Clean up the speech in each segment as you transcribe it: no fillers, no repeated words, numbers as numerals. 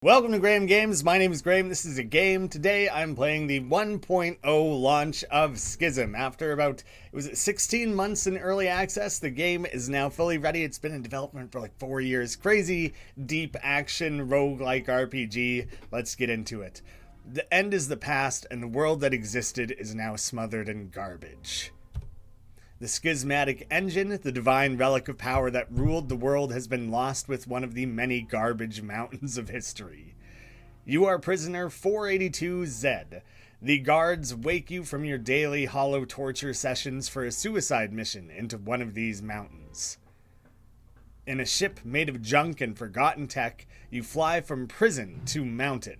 Welcome to Graeme Games. My name is Graeme. This is a game. Today I'm playing the 1.0 launch of Schism. After about, 16 months in early access, the game is now fully ready. It's been in development for like 4 years. Crazy, deep action, roguelike RPG. Let's get into it. The end is the past, and the world that existed is now smothered in garbage. The schismatic engine, the divine relic of power that ruled the world, has been lost with one of the many garbage mountains of history. You are prisoner 482Z. The guards wake you from your daily hollow torture sessions for a suicide mission into one of these mountains. In a ship made of junk and forgotten tech, you fly from prison to mountain,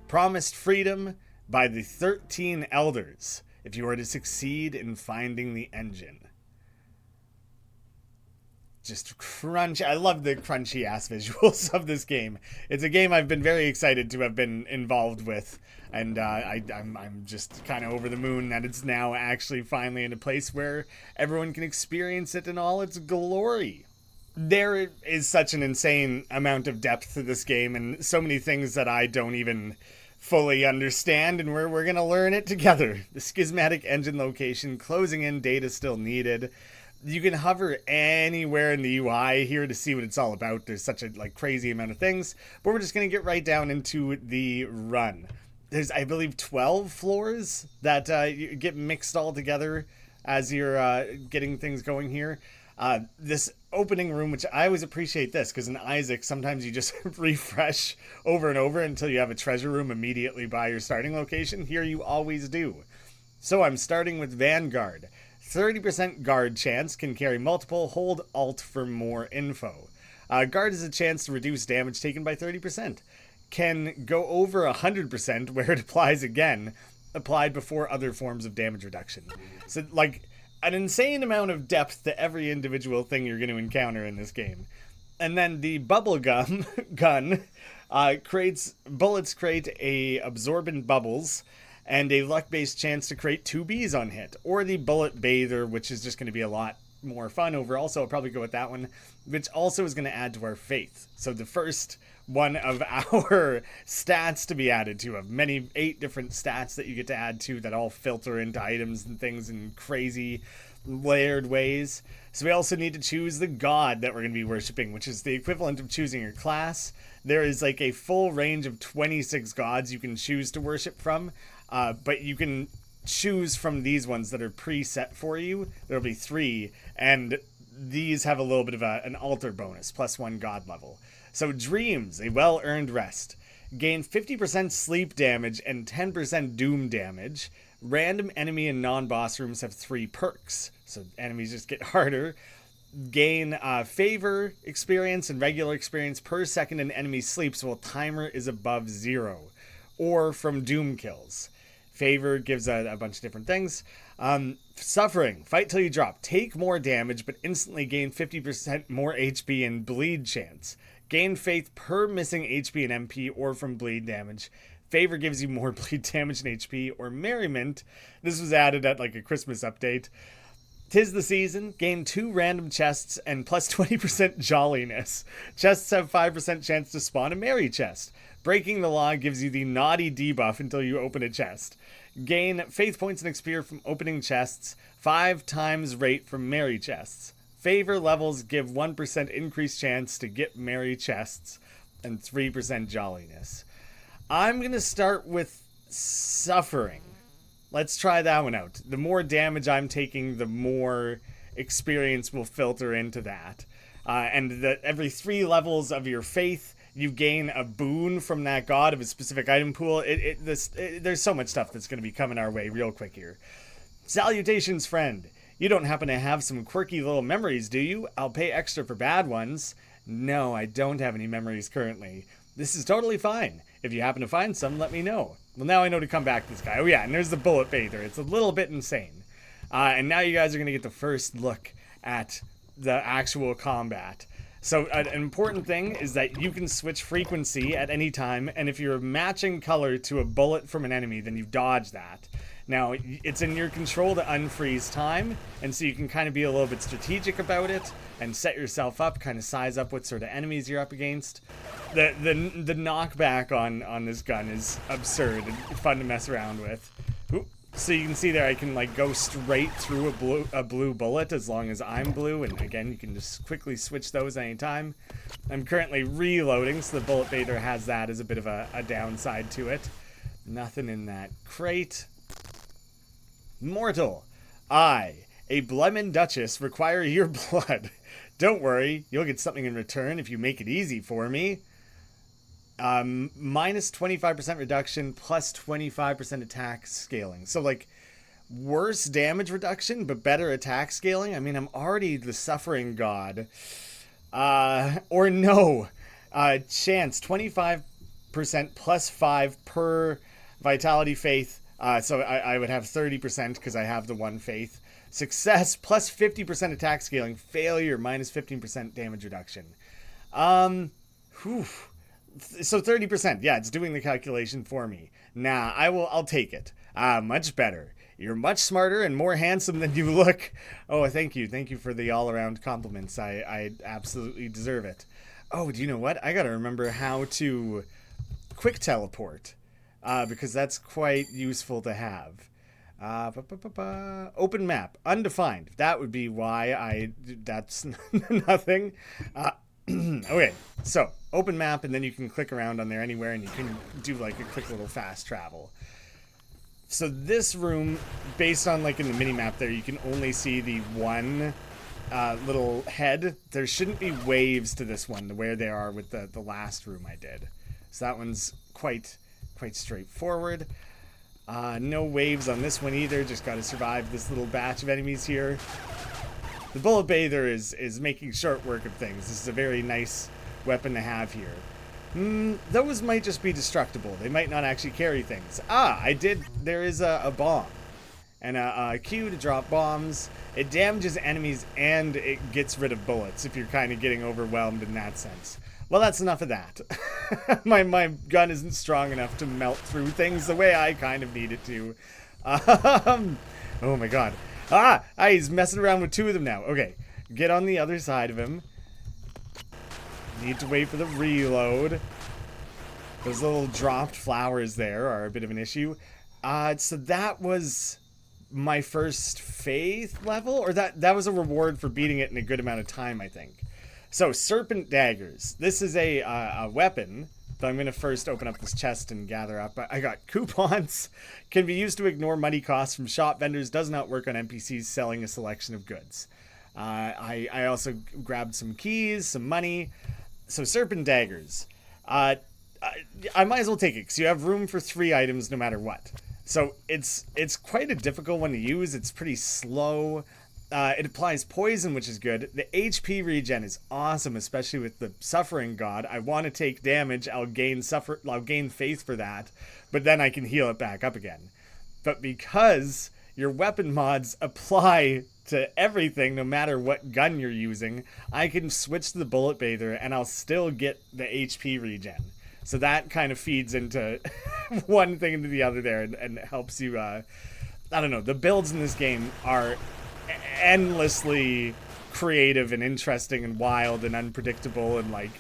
promised freedom by the 13 elders if you are to succeed in finding the engine. Just crunch. I love the crunchy ass visuals of this game. It's a game I've been very excited to have been involved with, and I'm just kind of over the moon that it's now actually finally in a place where everyone can experience it in all its glory. There is such an insane amount of depth to this game, and so many things that I don't even fully understand, and we're gonna learn it together. The schismatic engine location, closing in data still needed. You can hover anywhere in the UI here to see what it's all about. There's such a crazy amount of things, but we're just gonna get right down into the run. There's, I believe, 12 floors that you get mixed all together as you're getting things going here. This opening room, which I always appreciate this, because in Isaac, sometimes you just refresh over and over until you have a treasure room immediately by your starting location. Here you always do. So I'm starting with Vanguard. 30% guard chance, can carry multiple, hold Alt for more info. Guard is a chance to reduce damage taken by 30%. Can go over 100% where it applies again, applied before other forms of damage reduction. So, an insane amount of depth to every individual thing you're going to encounter in this game. And then the bubblegum gun bullets create a absorbent bubbles and a luck-based chance to create 2 Bs on hit. Or the bullet bather, which is just going to be a lot more fun overall, so I'll probably go with that one, which also is going to add to our faith. So the first one of our stats to be added to, of 8 different stats that you get to add to that all filter into items and things in crazy layered ways. So we also need to choose the god that we're going to be worshipping, which is the equivalent of choosing your class. There is a full range of 26 gods you can choose to worship from, but you can choose from these ones that are preset for you. There'll be 3, and these have a little bit of an altar bonus, +1 god level. So Dreams, a well-earned rest. Gain 50% sleep damage and 10% doom damage. Random enemy and non-boss rooms have 3 perks, so enemies just get harder. Gain favor experience and regular experience per second an enemy sleeps while timer is above 0. Or from doom kills. Favor gives a bunch of different things. Suffering. Fight till you drop. Take more damage, but instantly gain 50% more HP and bleed chance. Gain faith per missing HP and MP or from bleed damage. Favor gives you more bleed damage and HP. Or Merriment. This was added at a Christmas update. 'Tis the season. Gain 2 random chests and plus 20% jolliness. Chests have 5% chance to spawn a merry chest. Breaking the law gives you the naughty debuff until you open a chest. Gain faith points and XP from opening chests, 5 times rate from merry chests. Favor levels give 1% increased chance to get merry chests and 3% jolliness. I'm going to start with Suffering. Let's try that one out. The more damage I'm taking, the more experience will filter into that. And every 3 levels of your faith, you gain a boon from that god of a specific item pool. There's so much stuff that's going to be coming our way real quick here. Salutations, friend. You don't happen to have some quirky little memories, do you? I'll pay extra for bad ones. No, I don't have any memories currently. This is totally fine. If you happen to find some, let me know. Well, now I know to come back to this guy. Oh yeah, and there's the bullet bather. It's a little bit insane. And now you guys are going to get the first look at the actual combat. So an important thing is that you can switch frequency at any time, and if you're matching color to a bullet from an enemy, then you dodge that. Now, it's in your control to unfreeze time, and so you can kind of be a little bit strategic about it and set yourself up, kind of size up what sort of enemies you're up against. The knockback on this gun is absurd and fun to mess around with. Ooh. So you can see there I can like go straight through a blue bullet as long as I'm blue, and again you can just quickly switch those anytime. I'm currently reloading, so the bullet bather has that as a bit of a downside to it. Nothing in that crate. Mortal, I, a Blemon Duchess, require your blood. Don't worry, you'll get something in return if you make it easy for me. Minus 25% reduction, plus 25% attack scaling. So, like, worse damage reduction, but better attack scaling? I mean, I'm already the Suffering God. Or no. Chance, 25% plus 5 per Vitality Faith. So I would have 30% because I have the 1 faith. Success, plus 50% attack scaling. Failure, minus 15% damage reduction. So 30%. Yeah, it's doing the calculation for me. Nah, I'll take it. Much better. You're much smarter and more handsome than you look. Oh, thank you. Thank you for the all-around compliments. I absolutely deserve it. Oh, do you know what? I gotta remember how to quick teleport. Because that's quite useful to have. Open map. Undefined. That would be why that's nothing. Okay, so open map, and then you can click around on there anywhere, and you can do like a quick little fast travel. So this room, based on like in the mini-map there, you can only see the one little head. There shouldn't be waves to this one, where they are with the last room I did. So that one's quite straightforward. No waves on this one either, just got to survive this little batch of enemies here. The bullet bather is making short work of things. This is a very nice weapon to have here. Those might just be destructible. They might not actually carry things. There is a bomb. And a Q to drop bombs. It damages enemies and it gets rid of bullets if you're kind of getting overwhelmed in that sense. Well, that's enough of that. my gun isn't strong enough to melt through things the way I kind of need it to. Oh my god. He's messing around with 2 of them now. Okay, get on the other side of him. Need to wait for the reload. Those little dropped flowers there are a bit of an issue. So that was my first faith level, or that was a reward for beating it in a good amount of time, I think. So, serpent daggers. This is a weapon, but I'm going to first open up this chest and gather up. I got coupons. Can be used to ignore money costs from shop vendors. Does not work on NPCs selling a selection of goods. I also grabbed some keys, some money. So, serpent daggers. I might as well take it, because you have room for 3 items no matter what. So, it's quite a difficult one to use. It's pretty slow. It applies poison, which is good. The HP regen is awesome, especially with the Suffering God. I want to take damage. I'll gain faith for that, but then I can heal it back up again. But because your weapon mods apply to everything, no matter what gun you're using, I can switch to the bullet bather and I'll still get the HP regen. So that kind of feeds into one thing into the other there and helps you. I don't know. The builds in this game are endlessly creative and interesting and wild and unpredictable, and like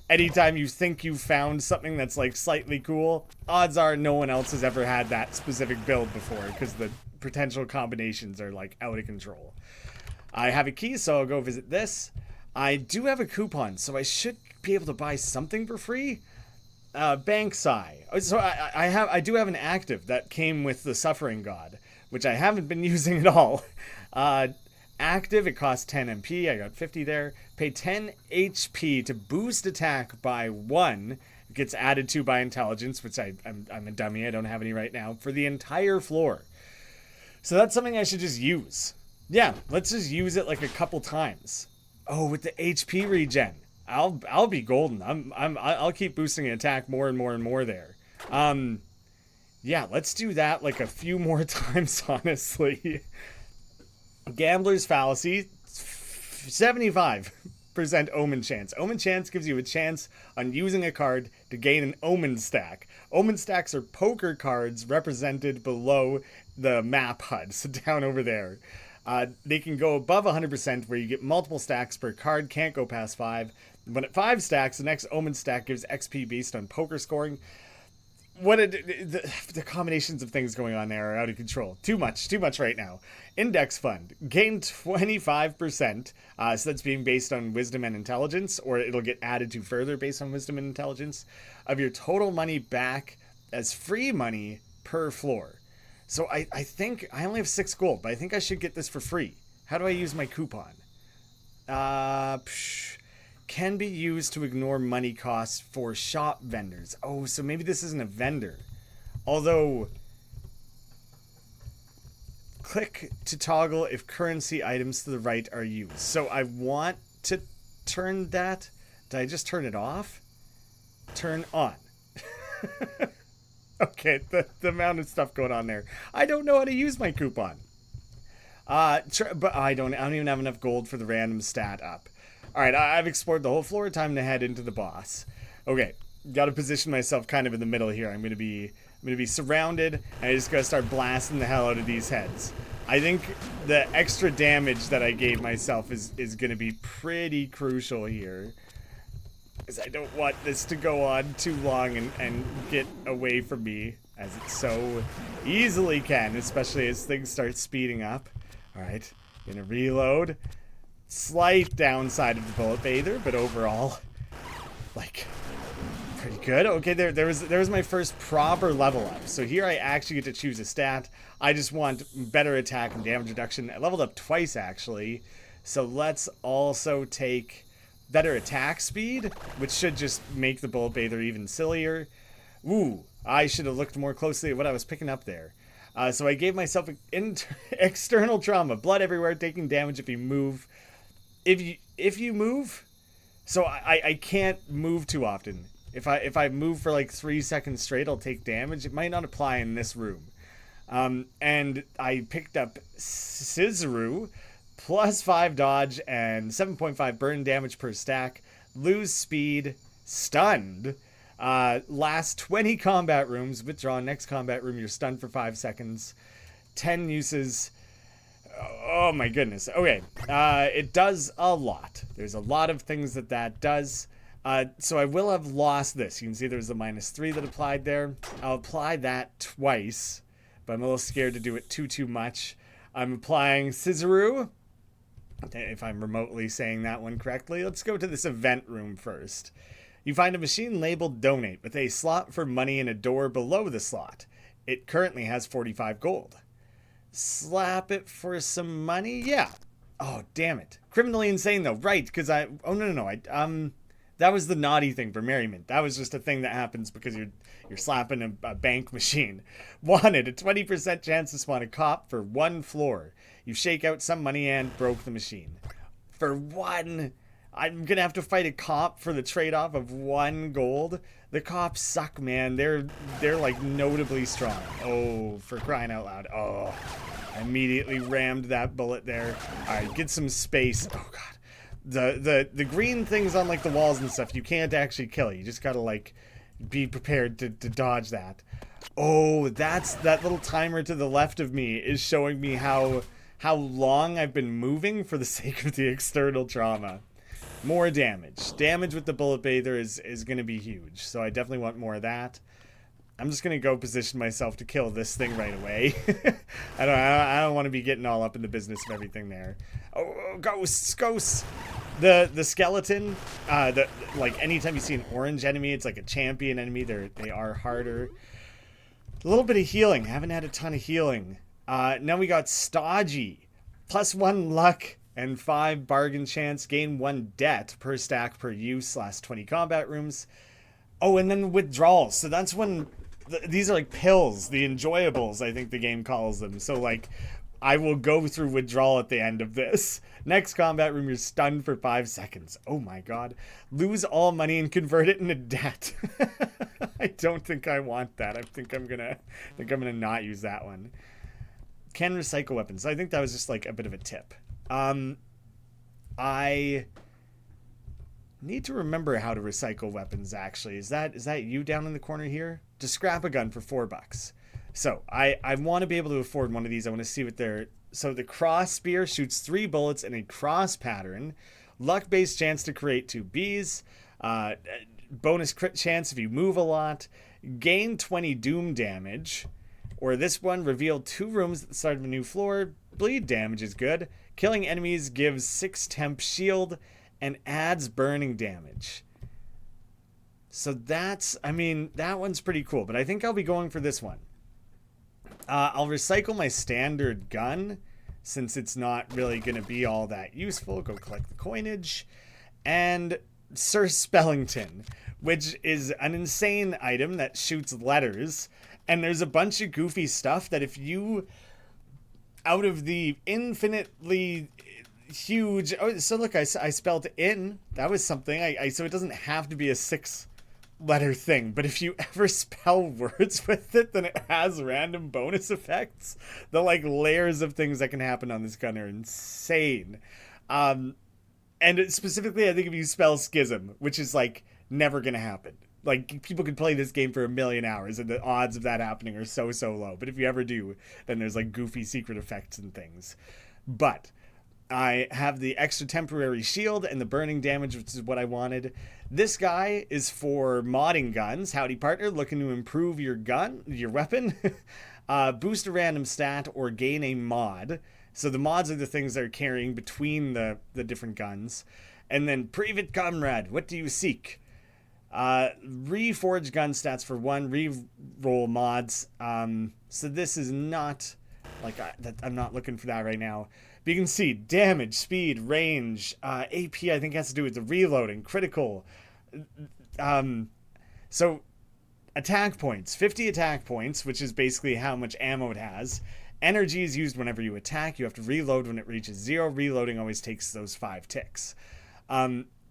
anytime you think you've found something that's like slightly cool, odds are no one else has ever had that specific build before, because the potential combinations are like out of control. I have a key, so I'll go visit this. I do have a coupon, so I should be able to buy something for free. Banksai. So I do have an active that came with the Suffering God, which I haven't been using at all. Active, it costs 10 MP. I got 50 there. Pay 10 HP to boost attack by 1. It gets added to by intelligence, which I'm a dummy. I don't have any right now. For the entire floor. So that's something I should just use. Yeah, let's just use it like a couple times. Oh, with the HP regen. I'll be golden. I'll keep boosting attack more and more and more there. Yeah, let's do that like a few more times, honestly. Gambler's Fallacy, 75. omen chance. Omen chance gives you a chance on using a card to gain an omen stack. Omen stacks are poker cards represented below the map HUD, so down over there. They can go above 100%, where you get multiple stacks per card, can't go past 5. When at 5 stacks, the next omen stack gives XP based on poker scoring. The combinations of things going on there are out of control. Too much right now. Index fund, gain 25%, so that's being based on wisdom and intelligence, or it'll get added to further based on wisdom and intelligence, of your total money back as free money per floor. So I think I only have 6 gold, but I think I should get this for free. How do I use my coupon? Can be used to ignore money costs for shop vendors. Oh, so maybe this isn't a vendor. Although, click to toggle if currency items to the right are used. So I want to turn that. Did I just turn it off? Turn on. Okay, the amount of stuff going on there. I don't know how to use my coupon. But I don't even have enough gold for the random stat up. Alright, I've explored the whole floor. Time to head into the boss. Okay, gotta position myself kind of in the middle here. I'm gonna be surrounded, and I just gotta start blasting the hell out of these heads. I think the extra damage that I gave myself is gonna be pretty crucial here, because I don't want this to go on too long and get away from me, as it so easily can, especially as things start speeding up. Alright, gonna reload. Slight downside of the bullet bather, but overall, like, pretty good. Okay, there was my first proper level up. So here I actually get to choose a stat. I just want better attack and damage reduction. I leveled up twice, actually. So let's also take better attack speed, which should just make the bullet bather even sillier. Ooh, I should have looked more closely at what I was picking up there. So I gave myself external trauma. Blood everywhere, taking damage if you move. If you move, so I can't move too often. If I move for like 3 seconds straight, I'll take damage. It might not apply in this room. And I picked up Schism, plus 5 dodge and 7.5 burn damage per stack. Lose speed, stunned. Last 20 combat rooms. Withdraw next combat room. You're stunned for 5 seconds. 10 uses. Oh my goodness. Okay. It does a lot. There's a lot of things that does. So I will have lost this. You can see there's a -3 that applied there. I'll apply that twice, but I'm a little scared to do it too much. I'm applying Schism, if I'm remotely saying that one correctly. Let's go to this event room first. You find a machine labeled donate with a slot for money and a door below the slot. It currently has 45 gold. Slap it for some money? Yeah. Oh, damn it. Criminally insane, though. Right, because oh, no. That was the naughty thing for merriment. That was just a thing that happens because you're slapping a bank machine. Wanted. A 20% chance to spawn a cop for 1 floor. You shake out some money and broke the machine. For 1... I'm gonna have to fight a cop for the trade-off of 1 gold. The cops suck, man. They're like notably strong. Oh, for crying out loud. Oh, I immediately rammed that bullet there. All right, get some space. Oh god, the green things on like the walls and stuff, you can't actually kill. You just gotta like be prepared to dodge that. Oh, that little timer to the left of me is showing me how long I've been moving for the sake of the external trauma. More damage. Damage with the bullet bather is going to be huge, so I definitely want more of that. I'm just going to go position myself to kill this thing right away. I don't want to be getting all up in the business of everything there. Oh, ghosts! The skeleton, like anytime you see an orange enemy, it's like a champion enemy. They are harder. A little bit of healing. Haven't had a ton of healing. Now we got stodgy. Plus 1 luck. And 5 bargain chance, gain 1 debt per stack per use, last 20 combat rooms. Oh, and then withdrawals. So that's when, these are like pills, the enjoyables, I think the game calls them. So like, I will go through withdrawal at the end of this. Next combat room, you're stunned for 5 seconds. Oh my god. Lose all money and convert it into debt. I don't think I want that. I think I'm gonna not use that one. Can recycle weapons. I think that was just like a bit of a tip. I Need to remember how to recycle weapons, actually. Is that you down in the corner here? Just scrap a gun for $4. So, I want to be able to afford one of these. I want to see what they're... So, the cross spear shoots 3 bullets in a cross pattern. Luck-based chance to create 2 bees. Bonus crit chance if you move a lot. Gain 20 doom damage. Or this one, reveal 2 rooms at the start of a new floor. Bleed damage is good. Killing enemies gives 6 temp shield and adds burning damage. So that's, I mean, that one's pretty cool. But I think I'll be going for this one. I'll recycle my standard gun since it's not really going to be all that useful. Go collect the coinage. And Sir Spellington, which is an insane item that shoots letters. And there's a bunch of goofy stuff that if you, out of the infinitely huge... Oh, so look, I spelled in. That was something. So it doesn't have to be a 6-letter thing. But if you ever spell words with it, then it has random bonus effects. The, like, layers of things that can happen on this gun are insane. And specifically, I think if you spell Schism, which is, like, never going to happen. Like, people could play this game for 1,000,000 hours, and the odds of that happening are so low. But if you ever do, then there's, like, goofy secret effects and things. But I have the extra temporary shield and the burning damage, which is what I wanted. This guy is for modding guns. Howdy, partner. Looking to improve your gun, your weapon. Boost a random stat or gain a mod. So the mods are the things that are carrying between the different guns. And then Privet Comrade, what do you seek? Reforge gun stats for 1, re-roll mods. So this is not, like, I'm not looking for that right now. But you can see damage, speed, range, AP I think has to do with the reloading, critical. So attack points, 50 attack points, which is basically how much ammo it has. Energy is used whenever you attack. You have to reload when it reaches 0. Reloading always takes those 5 ticks.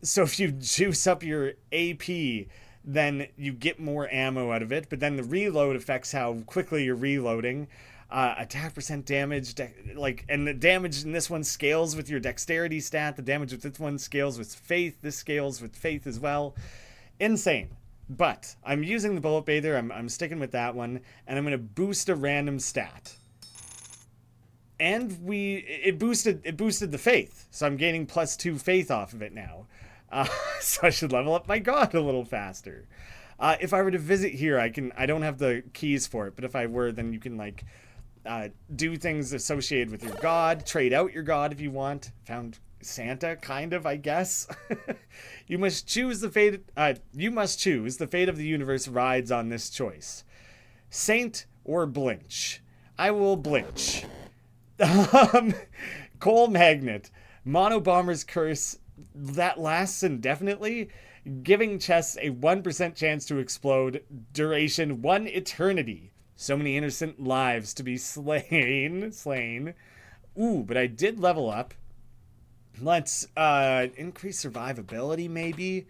So if you juice up your AP, then you get more ammo out of it. But then the reload affects how quickly you're reloading. Attack percent damage, and the damage in this one scales with your dexterity stat. The damage with this one scales with faith. This scales with faith as well. Insane. But I'm using the Bullet Bather. I'm sticking with that one. And I'm going to boost a random stat. And it boosted the faith. So I'm gaining +2 faith off of it now. So I should level up my god a little faster. If I were to visit here, I don't have the keys for it, but if I were, then you can, like, do things associated with your god, trade out your god if you want. Found Santa, kind of, I guess. You must choose the fate of the universe rides on this choice. Saint or Blinch? I will Blinch. Coal Magnet. Mono Bomber's Curse that lasts indefinitely, giving chests a 1% chance to explode, duration 1 eternity. So many innocent lives to be slain. Ooh, but I did level up. Let's increase survivability, maybe.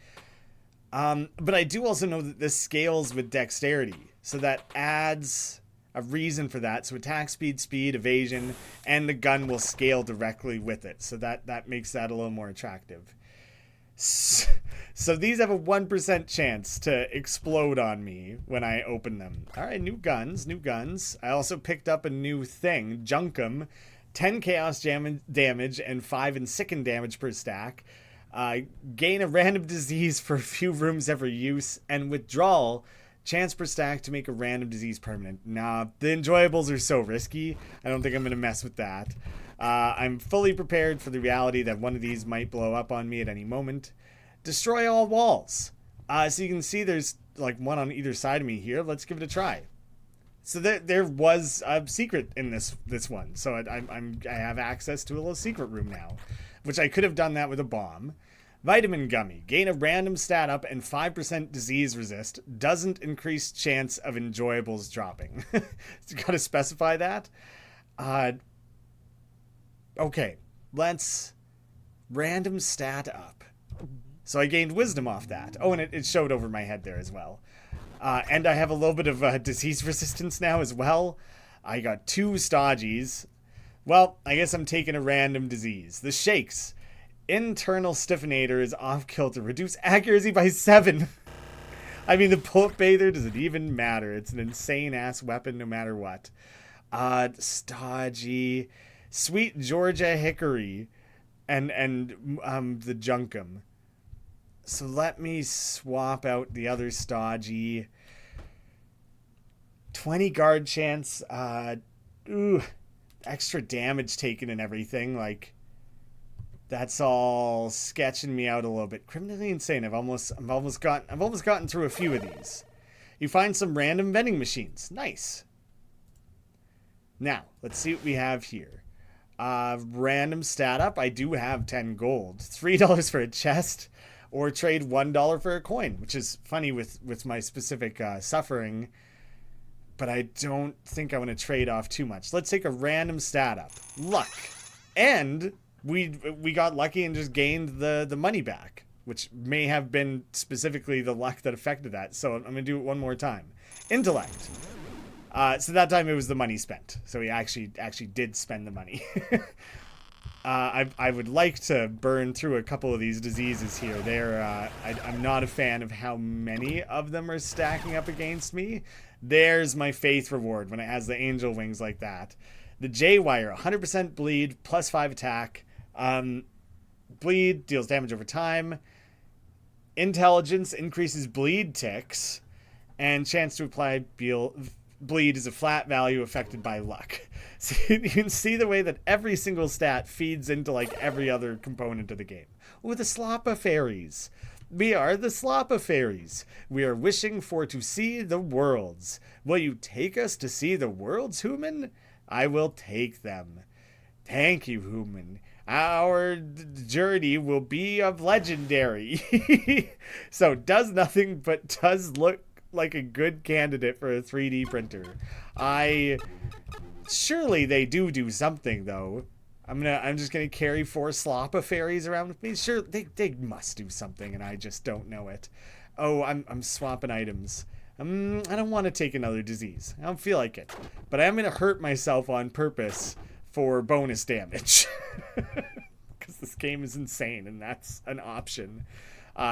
But I do also know that this scales with dexterity, so that adds a reason for that. So attack speed, evasion, and the gun will scale directly with it. So that makes that a little more attractive. So these have a 1% chance to explode on me when I open them. All right, new guns. I also picked up a new thing, Junkum. 10 chaos damage and 5 in sicken damage per stack. Gain a random disease for a few rooms every use, and withdrawal. Chance per stack to make a random disease permanent. Nah, the enjoyables are so risky. I don't think I'm going to mess with that. I'm fully prepared for the reality that one of these might blow up on me at any moment. Destroy all walls. So you can see there's like one on either side of me here. Let's give it a try. So there was a secret in this one. So I have access to a little secret room now, which I could have done that with a bomb. Vitamin Gummy. Gain a random stat up and 5% disease resist. Doesn't increase chance of enjoyables dropping. So gotta specify that. Okay. Let's random stat up. So I gained wisdom off that. Oh, and it showed over my head there as well. And I have a little bit of disease resistance now as well. I got 2 stodgies. Well, I guess I'm taking a random disease. The Shakes. Internal Stiffenator is off kilter. Reduce accuracy by 7. I mean, the Bullet Bather doesn't even matter. It's an insane-ass weapon no matter what. Stodgy. Sweet Georgia Hickory. And the Junkum. So let me swap out the other stodgy. 20 guard chance. Extra damage taken and everything. Like, that's all sketching me out a little bit. Criminally insane. I've almost gotten through a few of these. You find some random vending machines. Nice. Now, let's see what we have here. Random stat up. I do have 10 gold. $3 for a chest. Or trade $1 for a coin, which is funny with my specific suffering. But I don't think I want to trade off too much. Let's take a random stat up. Luck. And we got lucky and just gained the money back, which may have been specifically the luck that affected that. So I'm going to do it one more time. Intellect. So that time it was the money spent. So he actually did spend the money. I would like to burn through a couple of these diseases here. I'm not a fan of how many of them are stacking up against me. There's my faith reward when it has the angel wings like that. The J-Wire, 100% bleed, plus 5 attack. Bleed deals damage over time. Intelligence increases bleed ticks. And chance to apply bleed is a flat value affected by luck. So you can see the way that every single stat feeds into like every other component of the game. Ooh, the Sloppa Fairies. We are the Sloppa Fairies. We are wishing for to see the worlds. Will you take us to see the worlds, Human? I will take them. Thank you, Human. Our journey will be of legendary. So does nothing but does look like a good candidate for a 3D printer. Surely they do something though. I'm just gonna carry 4 Sloppa Fairies around with me. Sure, they must do something, and I just don't know it. Oh, I'm swapping items. I don't want to take another disease. I don't feel like it, but I am gonna hurt myself on purpose for bonus damage because this game is insane, and that's an option.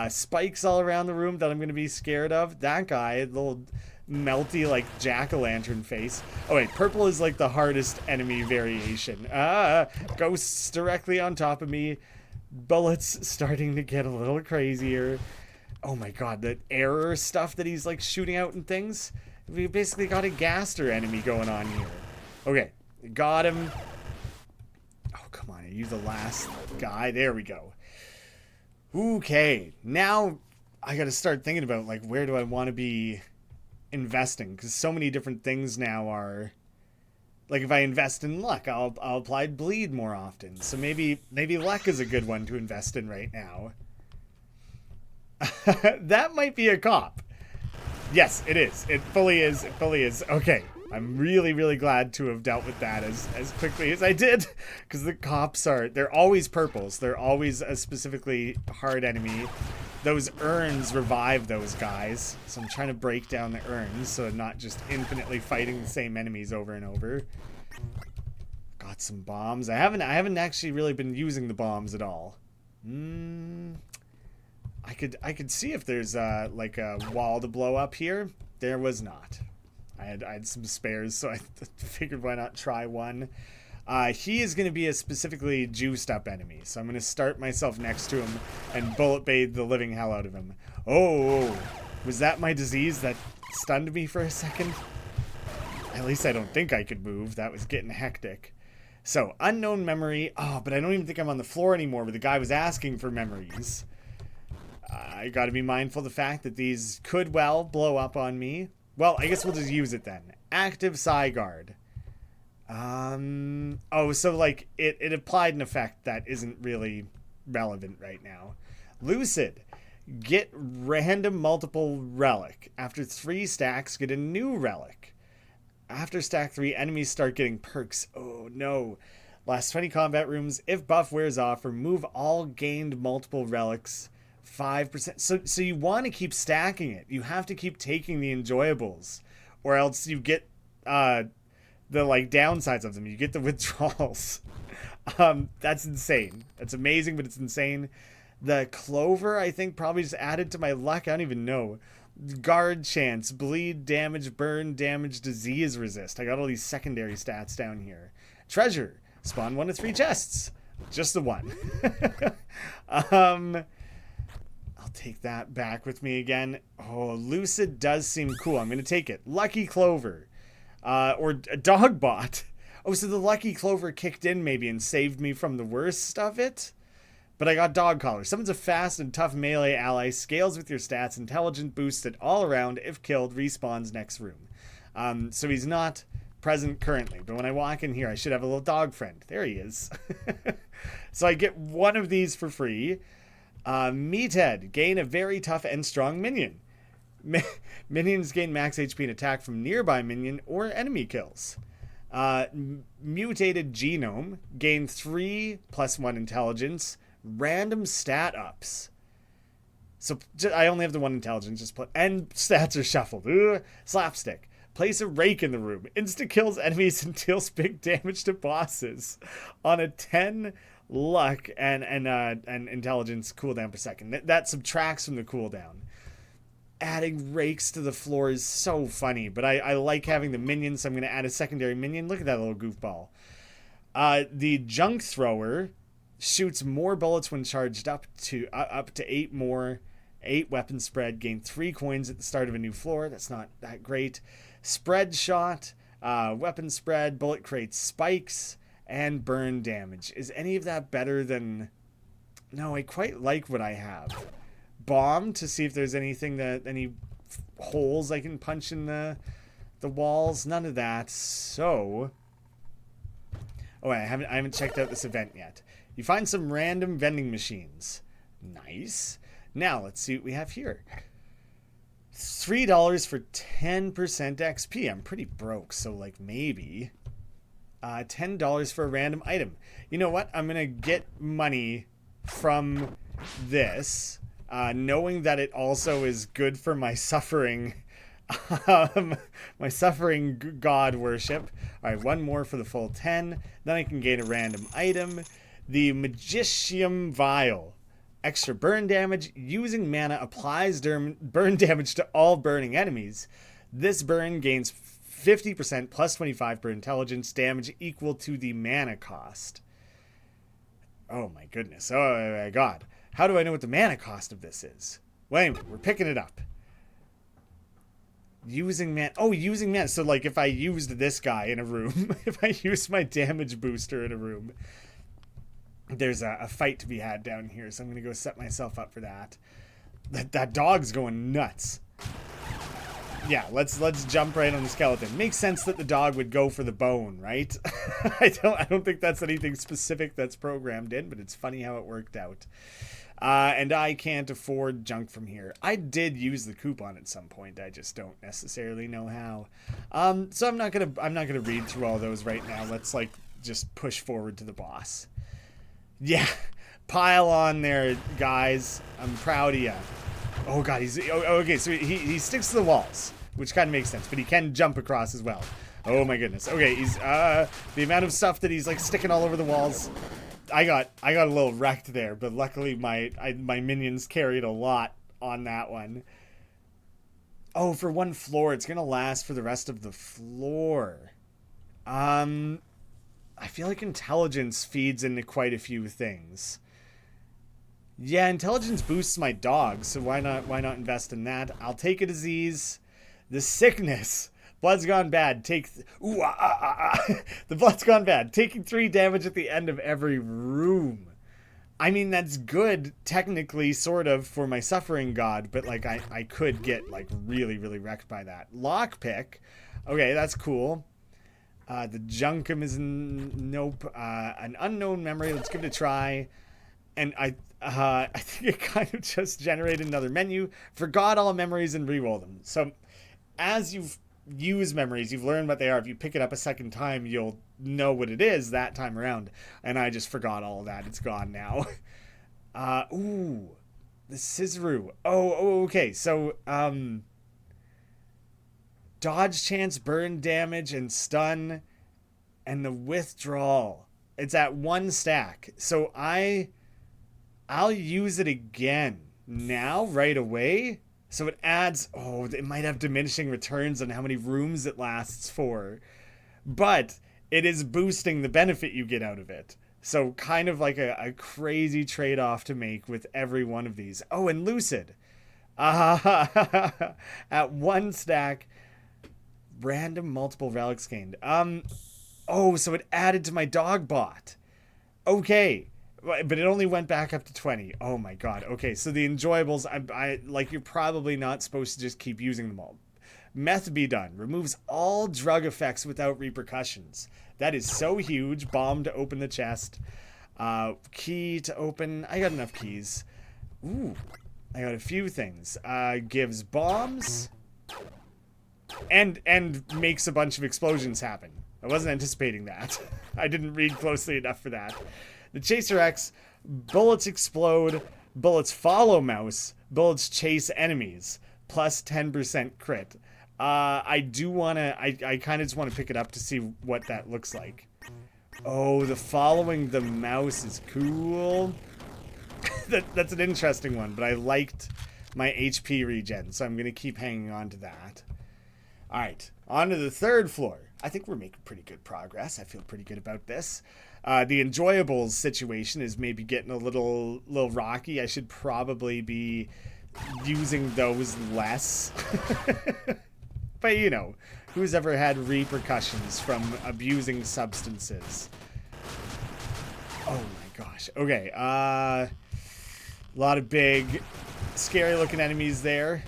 Spikes all around the room that I'm gonna be scared of. That guy, little melty like jack-o'-lantern face. Oh wait, purple is like the hardest enemy variation. Ghosts directly on top of me. Bullets starting to get a little crazier. Oh my god, the error stuff that he's like shooting out and things. We basically got a Gaster enemy going on here. Okay, got him. Oh come on, are you the last guy? There we go. Okay, now I gotta start thinking about like where do I want to be investing, because so many different things now are like, if I invest in luck, I'll apply bleed more often. So maybe luck is a good one to invest in right now. That might be a cop. Yes, it is. It fully is. It fully is. Okay. I'm really, really glad to have dealt with that as quickly as I did, because the cops they're always purples. They're always a specifically hard enemy. Those urns revive those guys, so I'm trying to break down the urns so I'm not just infinitely fighting the same enemies over and over. Got some bombs. I haven't actually really been using the bombs at all. I could see if there's like a wall to blow up here. There was not. I had some spares, so I figured why not try one. He is going to be a specifically juiced up enemy, so I'm going to start myself next to him and bullet bathe the living hell out of him. Oh, was that my disease that stunned me for a second? At least I don't think I could move. That was getting hectic. So, unknown memory. Oh, but I don't even think I'm on the floor anymore where the guy was asking for memories. I got to be mindful of the fact that these could well blow up on me. Well, I guess we'll just use it then. Active Psy Guard. Oh, so like it applied an effect that isn't really relevant right now. Lucid. Get random multiple relic. After 3 stacks, get a new relic. After stack 3, enemies start getting perks. Oh no. Last 20 combat rooms. If buff wears off, remove all gained multiple relics. 5%. So you want to keep stacking it. You have to keep taking the enjoyables, or else you get the like downsides of them. You get the withdrawals. That's insane. That's amazing, but it's insane. The clover, I think, probably just added to my luck. I don't even know. Guard chance, bleed, damage, burn, damage, disease resist. I got all these secondary stats down here. Treasure, spawn 1 of 3 chests. Just the one. I'll take that back with me again. Oh, lucid does seem cool. I'm gonna take it. Lucky clover, or a dog bot. Oh, so the lucky clover kicked in maybe and saved me from the worst of it. But I got dog collar. Summons a fast and tough melee ally, scales with your stats, intelligent boosted all around. If killed, respawns next room. So he's not present currently, but when I walk in here, I should have a little dog friend. There he is. So I get one of these for free. Meathead, gain a very tough and strong minion. Minions gain max HP and attack from nearby minion or enemy kills. Mutated genome, gain 3+1 intelligence. Random stat ups. So I only have the 1 intelligence, and stats are shuffled. Ugh. Slapstick. Place a rake in the room. Insta kills enemies and deals big damage to bosses on a 10 luck and intelligence cooldown per second. That subtracts from the cooldown. Adding rakes to the floor is so funny, but I like having the minions, so I'm going to add a secondary minion. Look at that little goofball. The junk thrower shoots more bullets when charged up to 8 weapon spread. Gain 3 coins at the start of a new floor. That's not that great. Spread shot, weapon spread, bullet creates spikes, and burn damage. Is any of that better than... No, I quite like what I have. Bomb to see if there's any holes I can punch in the walls. None of that. So... Oh, I haven't checked out this event yet. You find some random vending machines. Nice. Now, let's see what we have here. $3 for 10% XP. I'm pretty broke, so like maybe. $10 for a random item. You know what? I'm going to get money from this, knowing that it also is good for my suffering. My suffering god worship. All right, 1 more for the full 10. Then I can gain a random item. The Magicium Vial. Extra burn damage. Using mana applies burn damage to all burning enemies. This burn gains 50% plus 25 per intelligence damage equal to the mana cost. Oh my goodness. Oh my god. How do I know what the mana cost of this is? Wait, we're picking it up. Using mana. Oh, using mana. So like if I used this guy in a room, if I used my damage booster in a room, there's a fight to be had down here, so I'm gonna go set myself up for that. That dog's going nuts. Yeah, let's jump right on the skeleton. Makes sense that the dog would go for the bone, right? I don't think that's anything specific that's programmed in, but it's funny how it worked out. And I can't afford junk from here. I did use the coupon at some point. I just don't necessarily know how. So I'm not gonna read through all those right now. Let's like just push forward to the boss. Yeah, pile on there, guys. I'm proud of ya. Oh god, okay. So he sticks to the walls, which kind of makes sense, but he can jump across as well. Oh my goodness. Okay, he's the amount of stuff that he's like sticking all over the walls. I got a little wrecked there, but luckily my minions carried a lot on that one. Oh, for 1 floor, it's gonna last for the rest of the floor. I feel like intelligence feeds into quite a few things. Yeah, intelligence boosts my dog, so why not invest in that? I'll take a disease. The sickness. Blood's gone bad. The blood's gone bad. Taking 3 damage at the end of every room. I mean, that's good, technically, sort of, for my suffering god, but like I could get like really, really wrecked by that. Lockpick. Okay, that's cool. The Junkum is nope. An unknown memory. Let's give it a try. And I think it kind of just generated another menu. Forgot all memories and reroll them. So as you've used memories, you've learned what they are. If you pick it up a second time, you'll know what it is that time around. And I just forgot all of that. It's gone now. Ooh, the Scissoroo. Oh, okay. So dodge chance, burn damage, and stun And the withdrawal, it's at 1 stack. So I'll use it again now, right away. So it adds, oh, it might have diminishing returns on how many rooms it lasts for. But it is boosting the benefit you get out of it. So kind of like a crazy trade-off to make with every one of these. Oh, and Lucid. At 1 stack, random multiple relics gained. Oh, so it added to my dog bot. Okay. But it only went back up to 20. Oh my god. Okay, so the enjoyables, I like, you're probably not supposed to just keep using them all. Meth be done. Removes all drug effects without repercussions. That is so huge. Bomb to open the chest. Key to open. I got enough keys. Ooh. I got a few things. Gives bombs. And makes a bunch of explosions happen. I wasn't anticipating that. I didn't read closely enough for that. The Chaser X, bullets explode, bullets follow mouse, bullets chase enemies, plus 10% crit. I kind of just want to pick it up to see what that looks like. Oh, the following the mouse is cool. That's an interesting one, but I liked my HP regen, so I'm going to keep hanging on to that. All right, on to the 3rd floor. I think we're making pretty good progress. I feel pretty good about this. The enjoyables situation is maybe getting a little rocky. I should probably be using those less. But you know, who's ever had repercussions from abusing substances? Oh my gosh. Okay. A lot of big, scary looking enemies there.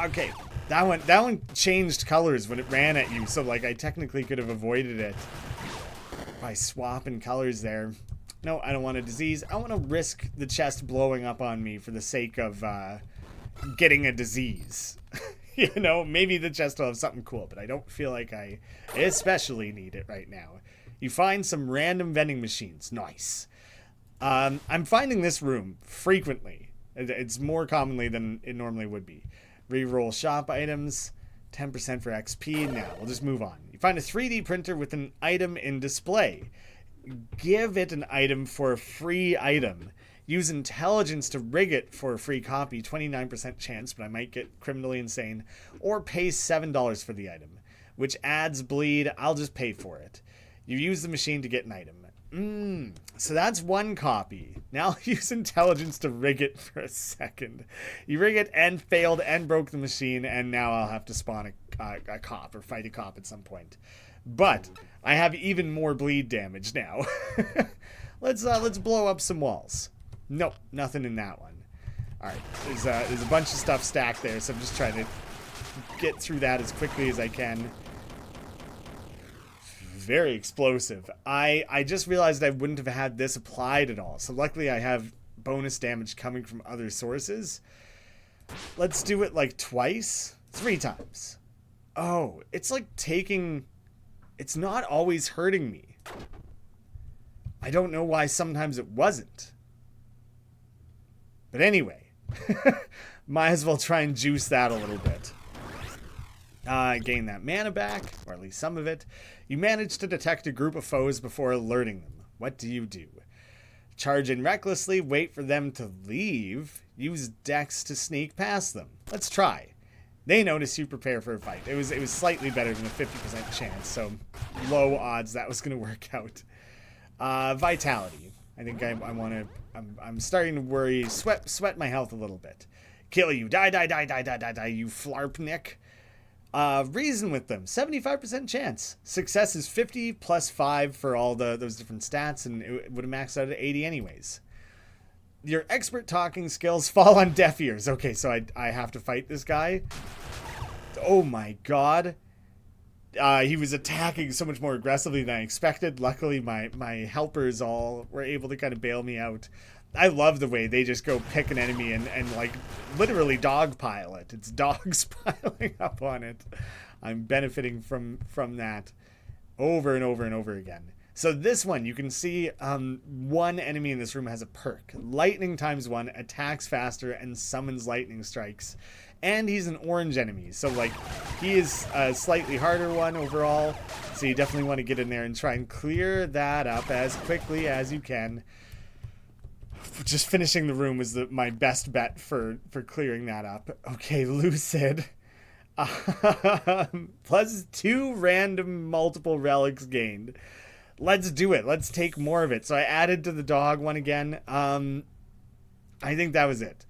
Okay. That one changed colors when it ran at you, so like I technically could have avoided it by swapping colors there. No, I don't want a disease. I want to risk the chest blowing up on me for the sake of getting a disease. You know, maybe the chest will have something cool, but I don't feel like I especially need it right now. You find some random vending machines. Nice. I'm finding this room frequently. It's more commonly than it normally would be. Reroll shop items, 10% for XP. Now, we'll just move on. You find a 3D printer with an item in display. Give it an item for a free item. Use intelligence to rig it for a free copy. 29% chance, but I might get criminally insane. Or pay $7 for the item, which adds bleed. I'll just pay for it. You use the machine to get an item. So that's 1 copy. Now use intelligence to rig it for a second. You rig it and failed and broke the machine, and now I'll have to spawn a cop or fight a cop at some point. But I have even more bleed damage now. Let's blow up some walls. Nope, nothing in that one. All right, there's a bunch of stuff stacked there, so I'm just trying to get through that as quickly as I can. Very explosive. I just realized I wouldn't have had this applied at all. So luckily I have bonus damage coming from other sources. Let's do it like twice. 3 times. Oh, it's like taking... It's not always hurting me. I don't know why sometimes it wasn't. But anyway. Might as well try and juice that a little bit. Gain that mana back, or at least some of it. You manage to detect a group of foes before alerting them. What do you do? Charge in recklessly, wait for them to leave, use Dex to sneak past them. Let's try. They notice you, prepare for a fight. It was slightly better than a 50% chance, so low odds that was going to work out. Vitality. I think I want to... I'm starting to worry. Sweat my health a little bit. Kill you. Die, you flarpnick. Reason with them. 75% chance. Success is 50 plus 5 for all those different stats, and it would have maxed out at 80 anyways. Your expert talking skills fall on deaf ears. Okay, so I have to fight this guy. Oh my god. He was attacking so much more aggressively than I expected. Luckily, my helpers all were able to kind of bail me out. I love the way they just go pick an enemy and like literally dogpile it. It's dogs piling up on it. I'm benefiting from that over and over and over again. So this one, you can see one enemy in this room has a perk. Lightning ×1 attacks faster and summons lightning strikes. and he's an orange enemy. So, like, he is a slightly harder one overall. So you definitely want to get in there and try and clear that up as quickly as you can. Just finishing the room was my best bet for clearing that up. Okay, Lucid. Plus 2 random multiple relics gained. Let's do it. Let's take more of it. So I added to the dog one again. I think that was it.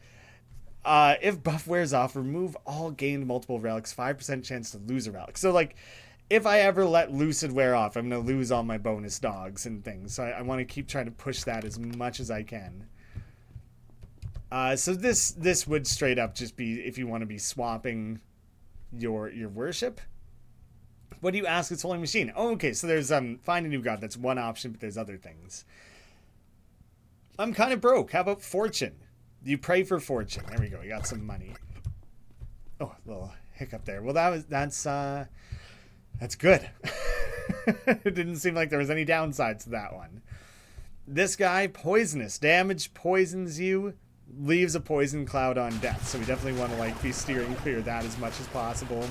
If buff wears off, remove all gained multiple relics. 5% chance to lose a relic. So, like, if I ever let Lucid wear off, I'm going to lose all my bonus dogs and things. So I want to keep trying to push that as much as I can. So this would straight up just be if you want to be swapping your worship. What do you ask its holy machine? Oh, okay, so there's find a new god. That's one option, but there's other things. I'm kind of broke. How about fortune? You pray for fortune. There we go. We got some money. Oh, a little hiccup there. Well, that's good. It didn't seem like there was any downsides to that one. This guy, poisonous. Damage poisons you, leaves a poison cloud on death. So we definitely want to, like, be steering clear of that as much as possible.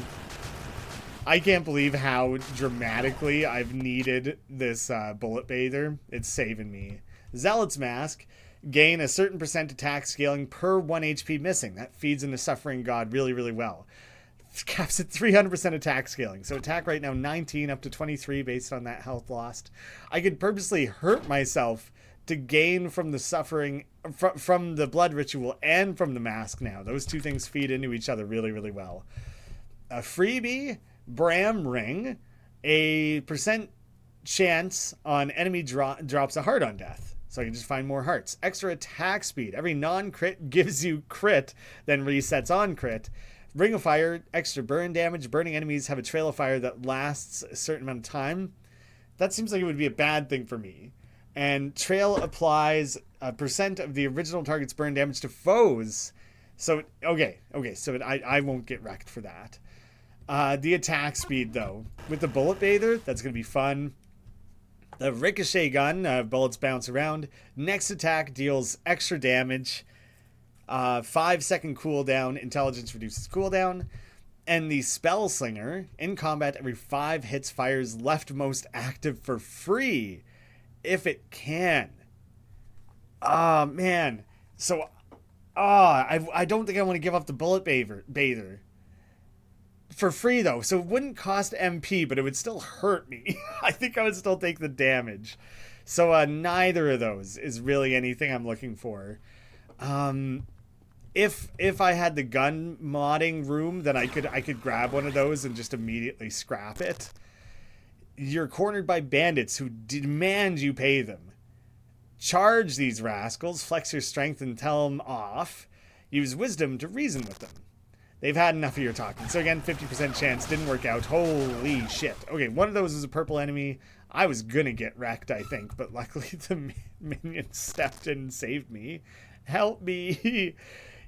I can't believe how dramatically I've needed this bullet bather. It's saving me. Zealot's Mask. Gain a certain percent attack scaling per 1 HP missing. That feeds into Suffering God really, really well. Caps at 300% attack scaling. So attack right now 19 up to 23 based on that health lost. I could purposely hurt myself to gain from the suffering, from the blood ritual and from the mask now. Those two things feed into each other really, really well. A freebie, Bram Ring. A percent chance on enemy drops a heart on death. So I can just find more hearts. Extra attack speed. Every non-crit gives you crit, then resets on crit. Ring of Fire, extra burn damage. Burning enemies have a trail of fire that lasts a certain amount of time. That seems like it would be a bad thing for me. And Trail applies a percent of the original target's burn damage to foes. So, okay, so I won't get wrecked for that. The attack speed, though. With the Bullet Bather, that's going to be fun. The Ricochet Gun, bullets bounce around. Next attack deals extra damage. 5-second cooldown. Intelligence reduces cooldown. And the Spell Slinger, in combat, every 5 hits fires leftmost active for free, if it can. Oh, man. So, I don't think I want to give up the Bullet Bather. For free, though, so it wouldn't cost MP, but it would still hurt me. I think I would still take the damage. So neither of those is really anything I'm looking for. If I had the gun modding room, then I could grab one of those and just immediately scrap it. You're cornered by bandits who demand you pay them. Charge these rascals, flex your strength and tell them off. Use wisdom to reason with them. They've had enough of your talking. So again, 50% chance. Didn't work out. Holy shit. Okay, one of those is a purple enemy. I was gonna get wrecked, I think. But luckily the minion stepped in and saved me. Help me.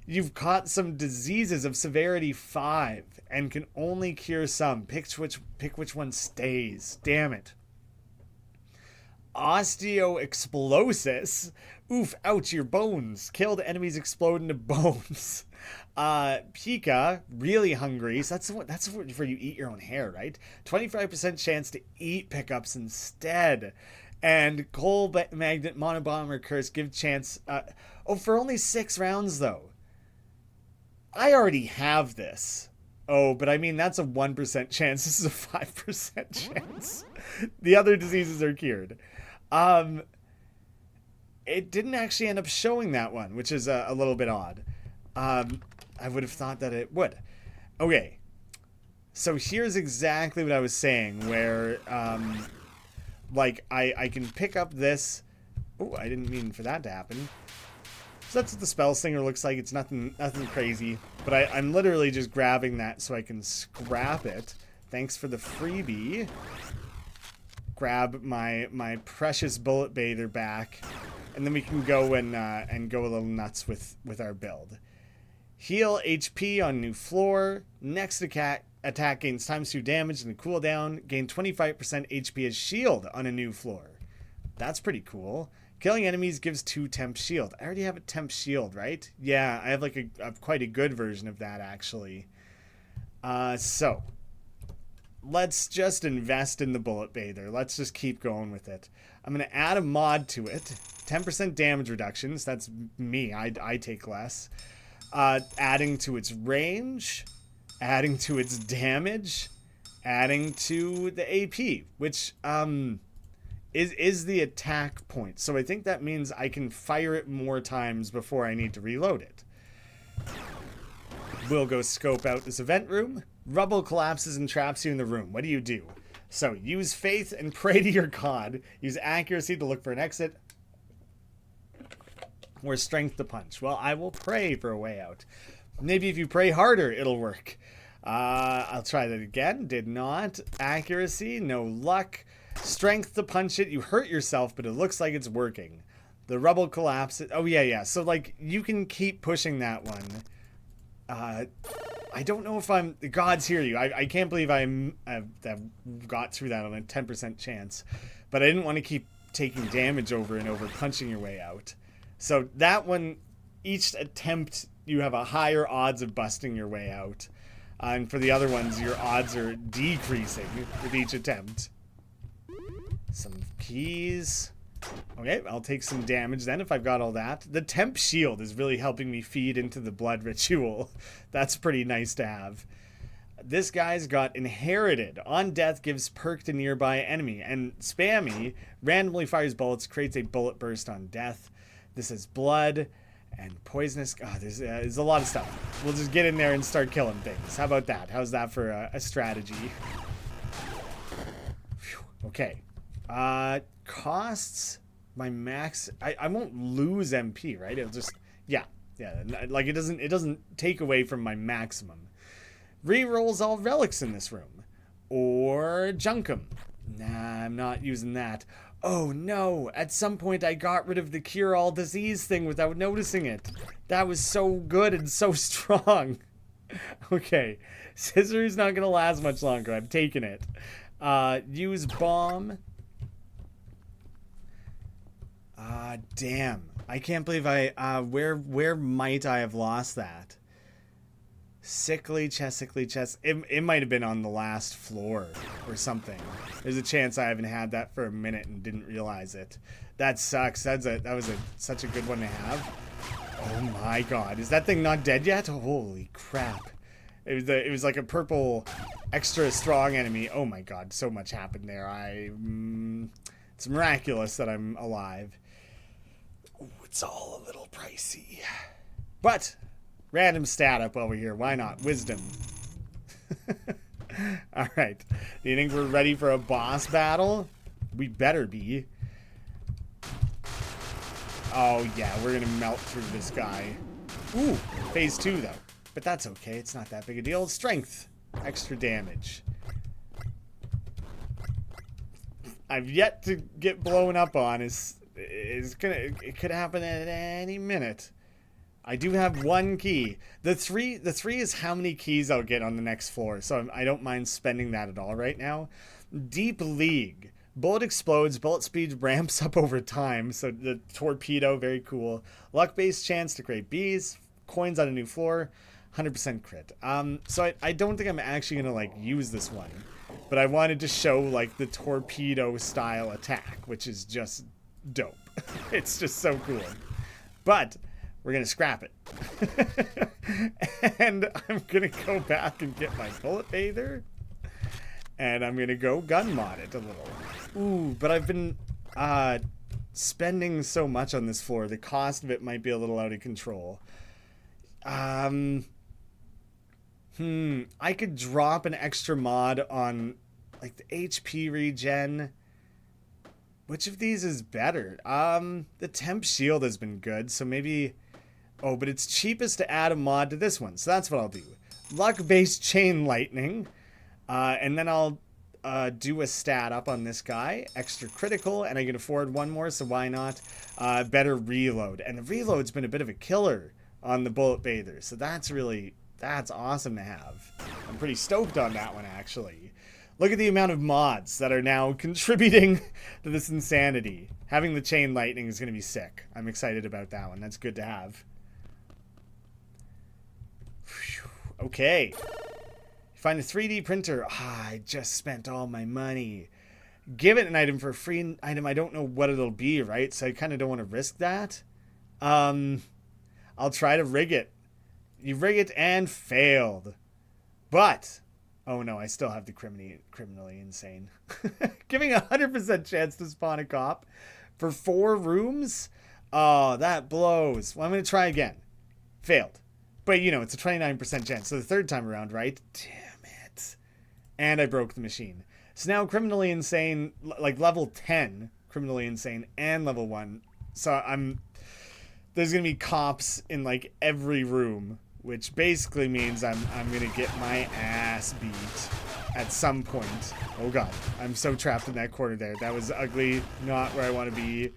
You've caught some diseases of severity 5 and can only cure some. Pick which one stays. Damn it. Osteoexplosis. Oof, ouch, your bones. Killed enemies explode into bones. Pika, really hungry. So that's where you eat your own hair, right? 25% chance to eat pickups instead. And Coal Magnet Monobomber Curse give chance. For only 6 rounds though. I already have this. Oh, but I mean that's a 1% chance. This is a 5% chance. The other diseases are cured. It didn't actually end up showing that one, which is a little bit odd. I would have thought that it would. Okay. So here's exactly what I was saying, where, like, I can pick up this. Oh, I didn't mean for that to happen. So that's what the Spell Slinger looks like. It's nothing crazy. But I'm literally just grabbing that so I can scrap it. Thanks for the freebie. Grab my precious Bullet Bather back. And then we can go and go a little nuts with our build. Heal HP on new floor. Next attack gains ×2 damage and a cooldown. Gain 25% HP as shield on a new floor. That's pretty cool. Killing enemies gives 2 temp shield. I already have a temp shield, right? Yeah, I have like a quite a good version of that, actually. So let's just invest in the Bullet Bather. Let's just keep going with it. I'm going to add a mod to it. 10% damage reductions. That's me. I take less. Adding to its range. Adding to its damage. Adding to the AP, which is the attack point. So I think that means I can fire it more times before I need to reload it. We'll go scope out this event room. Rubble collapses and traps you in the room. What do you do? So use faith and pray to your god. Use accuracy to look for an exit. Or strength to punch. Well, I will pray for a way out. Maybe if you pray harder, it'll work. I'll try that again. Did not. Accuracy, no luck. Strength to punch it. You hurt yourself, but it looks like it's working. The rubble collapses. Oh, yeah. So, like, you can keep pushing that one. I don't know if I'm... The gods hear you. I can't believe I've got through that on a 10% chance. But I didn't want to keep taking damage over and over, punching your way out. So that one, each attempt, you have a higher odds of busting your way out. And for the other ones, your odds are decreasing with each attempt. Some keys. Okay, I'll take some damage then if I've got all that. The temp shield is really helping me feed into the blood ritual. That's pretty nice to have. This guy's got inherited. On death gives perk to nearby enemy. And spammy randomly fires bullets, creates a bullet burst on death. This is blood and poisonous. God, there's a lot of stuff. We'll just get in there and start killing things. How about that? How's that for a strategy? Whew. Okay. Costs my max. I won't lose MP, right? It'll just yeah. Like it doesn't take away from my maximum. Rerolls all relics in this room, or junk 'em. Nah, I'm not using that. Oh no! At some point I got rid of the cure all disease thing without noticing it. That was so good and so strong. Okay, Scissor's not gonna last much longer. I'm taking it. Use bomb. Damn. I can't believe where might I have lost that? Sickly chest. It might have been on the last floor or something. There's a chance I haven't had that for a minute and didn't realize it. That sucks. That was such a good one to have. Oh my god. Is that thing not dead yet? Holy crap. It was like a purple extra strong enemy. Oh my god, so much happened there. It's miraculous that I'm alive. Ooh, it's all a little pricey. But random stat up over here. Why not? Wisdom. Alright. Do you think we're ready for a boss battle? We better be. Oh yeah, we're gonna melt through this guy. Ooh, phase 2 though. But that's okay, it's not that big a deal. Strength. Extra damage. I've yet to get blown up on. It could happen at any minute. I do have 1 key. The three is how many keys I'll get on the next floor, so I don't mind spending that at all right now. Deep League. Bullet explodes. Bullet speed ramps up over time, so the torpedo, very cool. Luck-based chance to create bees. Coins on a new floor. 100% crit. So I don't think I'm actually gonna like use this one, but I wanted to show like the torpedo style attack, which is just dope. It's just so cool. But we're gonna scrap it. And I'm gonna go back and get my bullet bather, and I'm gonna go gun mod it a little. Ooh, but I've been spending so much on this floor, the cost of it might be a little out of control. I could drop an extra mod on like the HP regen. Which of these is better? The temp shield has been good, so maybe... Oh, but it's cheapest to add a mod to this one, so that's what I'll do. Luck-based chain lightning. And then I'll do a stat up on this guy. Extra critical, and I can afford 1 more, so why not? Better reload. And the reload's been a bit of a killer on the bullet bather, so that's awesome to have. I'm pretty stoked on that one, actually. Look at the amount of mods that are now contributing to this insanity. Having the chain lightning is going to be sick. I'm excited about that one. That's good to have. Okay. Find a 3D printer. I just spent all my money. Give it an item for a free item. I don't know what it'll be, right? So I kind of don't want to risk that. I'll try to rig it. You rig it and failed. But... oh no, I still have the criminally insane. Giving 100% chance to spawn a cop for 4 rooms? Oh, that blows. Well, I'm going to try again. Failed. But, you know, it's a 29% chance. So the third time around, right? Damn it. And I broke the machine. So now criminally insane, like level 10, criminally insane, and level 1. So there's going to be cops in like every room, which basically means I'm going to get my ass beat at some point. Oh god, I'm so trapped in that corner there. That was ugly, not where I want to be.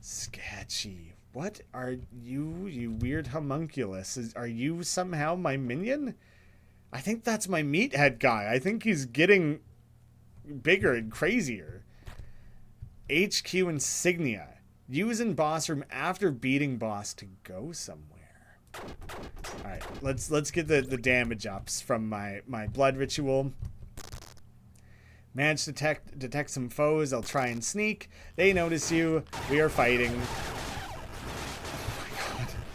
Sketchy. What are you, you weird homunculus? Are you somehow my minion? I think that's my meathead guy. I think he's getting bigger and crazier. HQ insignia. Use in boss room after beating boss to go somewhere. Alright, let's get the damage ups from my blood ritual. Manage to detect some foes. I'll try and sneak. They notice you. We are fighting.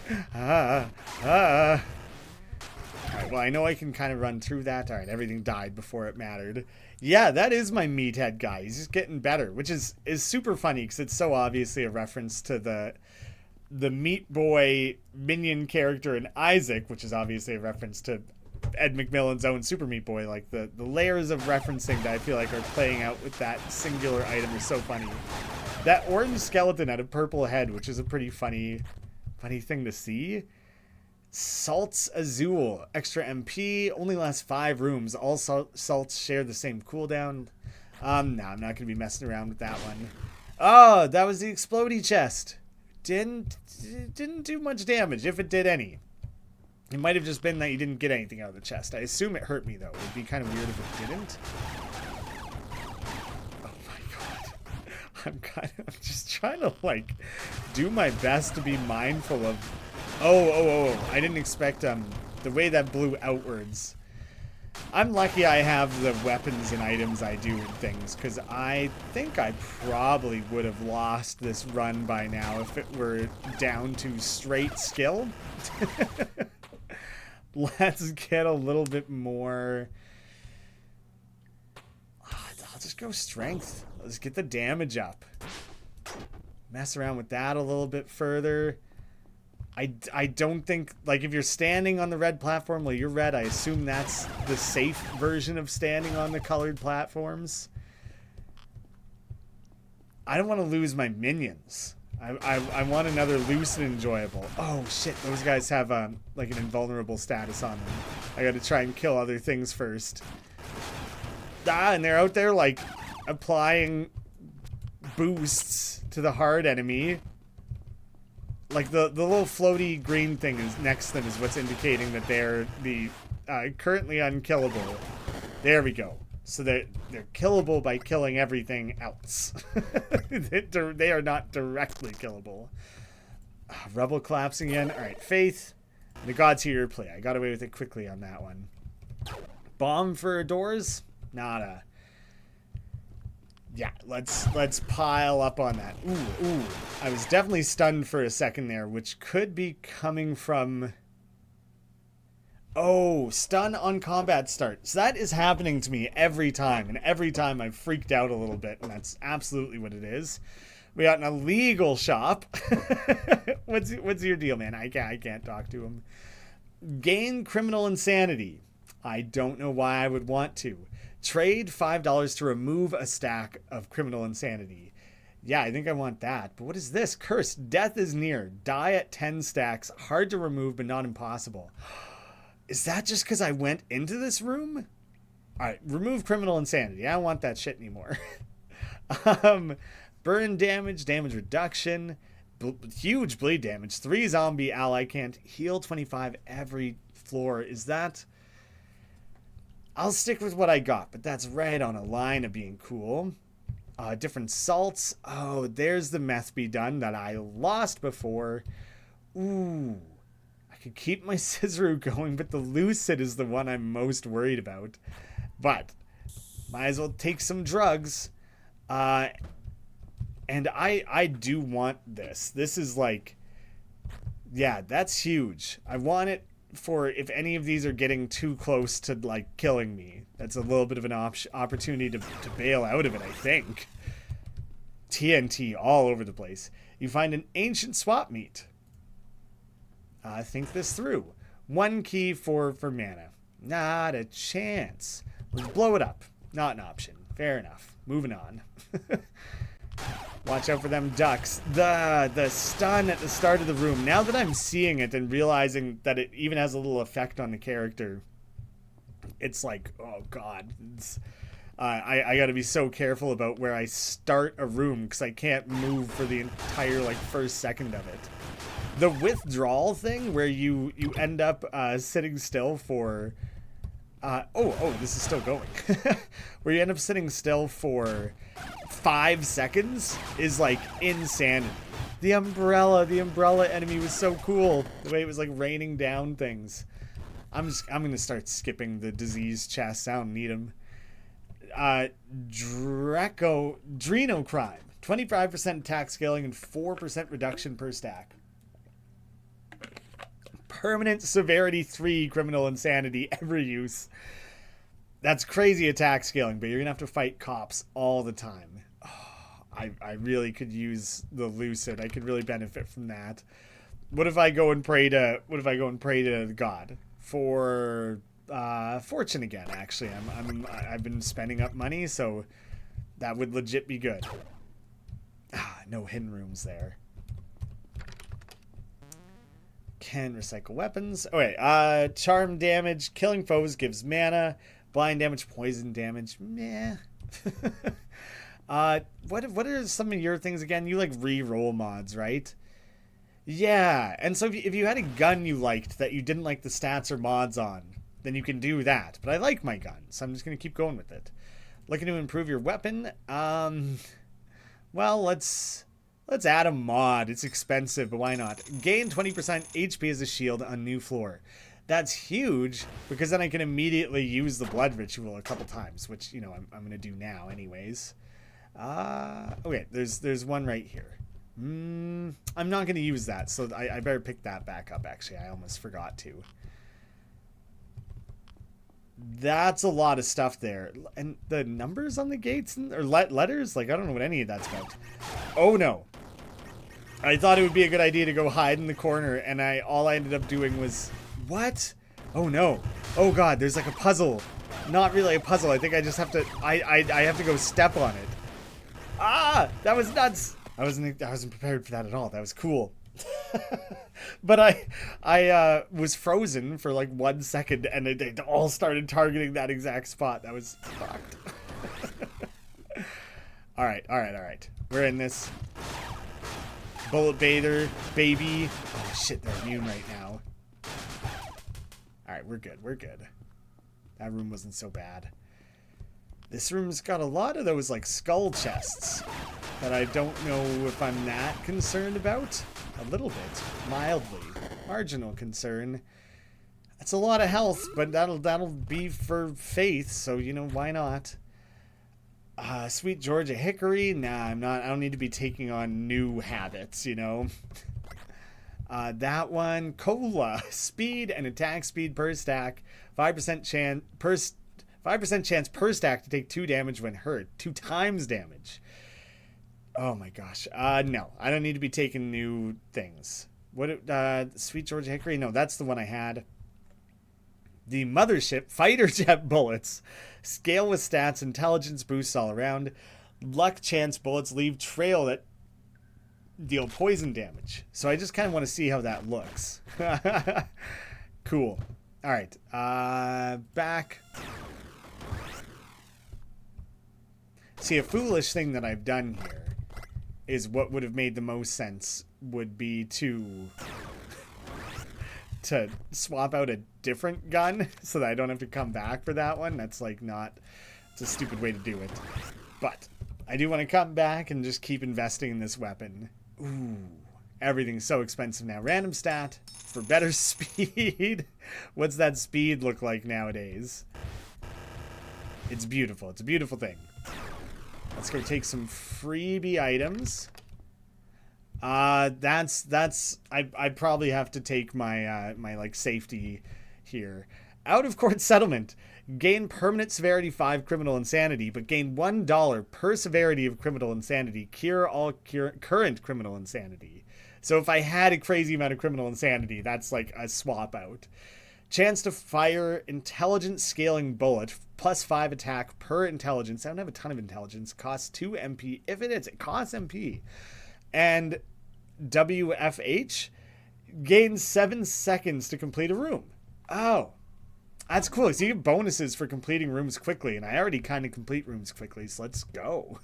Oh my god. Alright, well I know I can kind of run through that. Alright, everything died before it mattered. Yeah, that is my meathead guy. He's just getting better, which is super funny because it's so obviously a reference to the Meat Boy minion character in Isaac, which is obviously a reference to Ed McMillan's own Super Meat Boy. Like the layers of referencing that I feel like are playing out with that singular item are so funny. That orange skeleton had a purple head, which is a pretty funny thing to see. Salts Azul, extra MP, only lasts 5 rooms. All salts share the same cooldown. No, I'm not going to be messing around with that one. Oh, that was the explodey chest. Didn't do much damage, if it did any. It might have just been that you didn't get anything out of the chest. I assume it hurt me, though. It would be kind of weird if it didn't. Oh my god. I'm just trying to, like, do my best to be mindful of... Oh. I didn't expect, the way that blew outwards. I'm lucky I have the weapons and items I do and things, because I think I probably would have lost this run by now if it were down to straight skill. Let's get a little bit more... I'll just go strength. Let's get the damage up. Mess around with that a little bit further. I don't think, like, if you're standing on the red platform, well, you're red. I assume that's the safe version of standing on the colored platforms. I don't want to lose my minions. I want another loose and enjoyable. Oh, shit. Those guys have, like, an invulnerable status on them. I got to try and kill other things first. And they're out there, like, applying boosts to the hard enemy. Like, the little floaty green thing is next to them is what's indicating that they're the currently unkillable. There we go. So they're killable by killing everything else. They are not directly killable. Rebel collapsing again. Alright, Faith. The gods hear your play. I got away with it quickly on that one. Bomb for doors? Nada. Yeah, let's pile up on that. Ooh. I was definitely stunned for a second there, which could be coming from... Oh, stun on combat start. So that is happening to me every time, and every time I've freaked out a little bit, and that's absolutely what it is. We got an illegal shop. What's your deal, man? I can't talk to him. Gain criminal insanity. I don't know why I would want to. Trade $5 to remove a stack of criminal insanity. Yeah, I think I want that. But what is this? Curse. Death is near. Die at 10 stacks. Hard to remove, but not impossible. Is that just because I went into this room? Alright, remove criminal insanity. I don't want that shit anymore. Burn damage. Damage reduction. Huge bleed damage. 3 zombie ally can't heal 25 every floor. Is that... I'll stick with what I got, but that's right on a line of being cool. Different salts. Oh, there's the meth be done that I lost before. Ooh. I could keep my Scissoroo going, but the Lucid is the one I'm most worried about. But might as well take some drugs. And I do want this. This is like, yeah, that's huge. I want it for if any of these are getting too close to like killing me. That's a little bit of an opportunity to bail out of it, I think. TNT all over the place. You find an ancient swap meet. Think this through. 1 key for mana. Not a chance. Let's blow it up. Not an option. Fair enough. Moving on. Watch out for them ducks. The stun at the start of the room. Now that I'm seeing it and realizing that it even has a little effect on the character, it's like, oh god. I gotta be so careful about where I start a room because I can't move for the entire like first second of it. The withdrawal thing where you end up sitting still for this is still going. Where you end up sitting still for 5 seconds is like insanity. The umbrella enemy was so cool. The way it was like raining down things. I'm gonna start skipping the disease chests. I don't need them. Dreno crime. 25% attack scaling and 4% reduction per stack. Permanent severity 3 criminal insanity every use. That's crazy attack scaling, but you're gonna have to fight cops all the time. Oh, I really could use the Lucid. I could really benefit from that. What if I go and pray to God for fortune again? Actually, I've been spending up money, so that would legit be good. No hidden rooms there. Can recycle weapons. Oh wait, charm damage, killing foes gives mana, blind damage, poison damage. Meh. What are some of your things again? You like re-roll mods, right? Yeah, and so if you had a gun you liked that you didn't like the stats or mods on, then you can do that. But I like my gun, so I'm just gonna keep going with it. Looking to improve your weapon. Well, let's add a mod. It's expensive, but why not? Gain 20% HP as a shield on new floor. That's huge, because then I can immediately use the blood ritual a couple times, which, you know, I'm going to do now anyways. Okay, there's one right here. I'm not going to use that, so I better pick that back up, actually. I almost forgot to. That's a lot of stuff there. And the numbers on the gates, or letters? Like, I don't know what any of that's about. Oh, no. I thought it would be a good idea to go hide in the corner, and all I ended up doing was... What? Oh, no. Oh, God, there's like a puzzle. Not really a puzzle. I think I just have to... I have to go step on it. Ah! That was nuts! I wasn't prepared for that at all. That was cool. But I was frozen for like 1 second, and they all started targeting that exact spot. That was fucked. All right. We're in this. Bullet bather, baby. Oh shit, they're immune right now. All right, we're good. That room wasn't so bad. This room's got a lot of those like skull chests that I don't know if I'm that concerned about. A little bit, mildly, marginal concern. That's a lot of health, but that'll be for faith, so you know, why not? Sweet Georgia Hickory. Nah, I'm not. I don't need to be taking on new habits, you know. That one, Cola, speed and attack speed per stack, 5% chance per stack to take 2 damage when hurt, 2 times damage. Oh my gosh. No, I don't need to be taking new things. What? Sweet Georgia Hickory. No, that's the one I had. The Mothership fighter jet bullets. Scale with stats, intelligence boosts all around. Luck chance bullets leave trail that deal poison damage. So I just kind of want to see how that looks. Cool. All right. Back. See, a foolish thing that I've done here is what would have made the most sense would be to to swap out a different gun so that I don't have to come back for that one. That's like not, it's a stupid way to do it. But I do want to come back and just keep investing in this weapon. Ooh, everything's so expensive now. Random stat for better speed. What's that speed look like nowadays? It's beautiful. It's a beautiful thing. Let's go take some freebie items. I'd probably have to take my my like safety here. Out of court settlement. Gain permanent severity 5 criminal insanity, but gain $1 per severity of criminal insanity. Cure all current criminal insanity. So if I had a crazy amount of criminal insanity, that's like a swap out. Chance to fire intelligence scaling bullet, plus 5 attack per intelligence. I don't have a ton of intelligence. Costs 2 MP. If it is, it costs MP. And WFH gains 7 seconds to complete a room. Oh, that's cool. So you get bonuses for completing rooms quickly, and I already kind of complete rooms quickly, so let's go.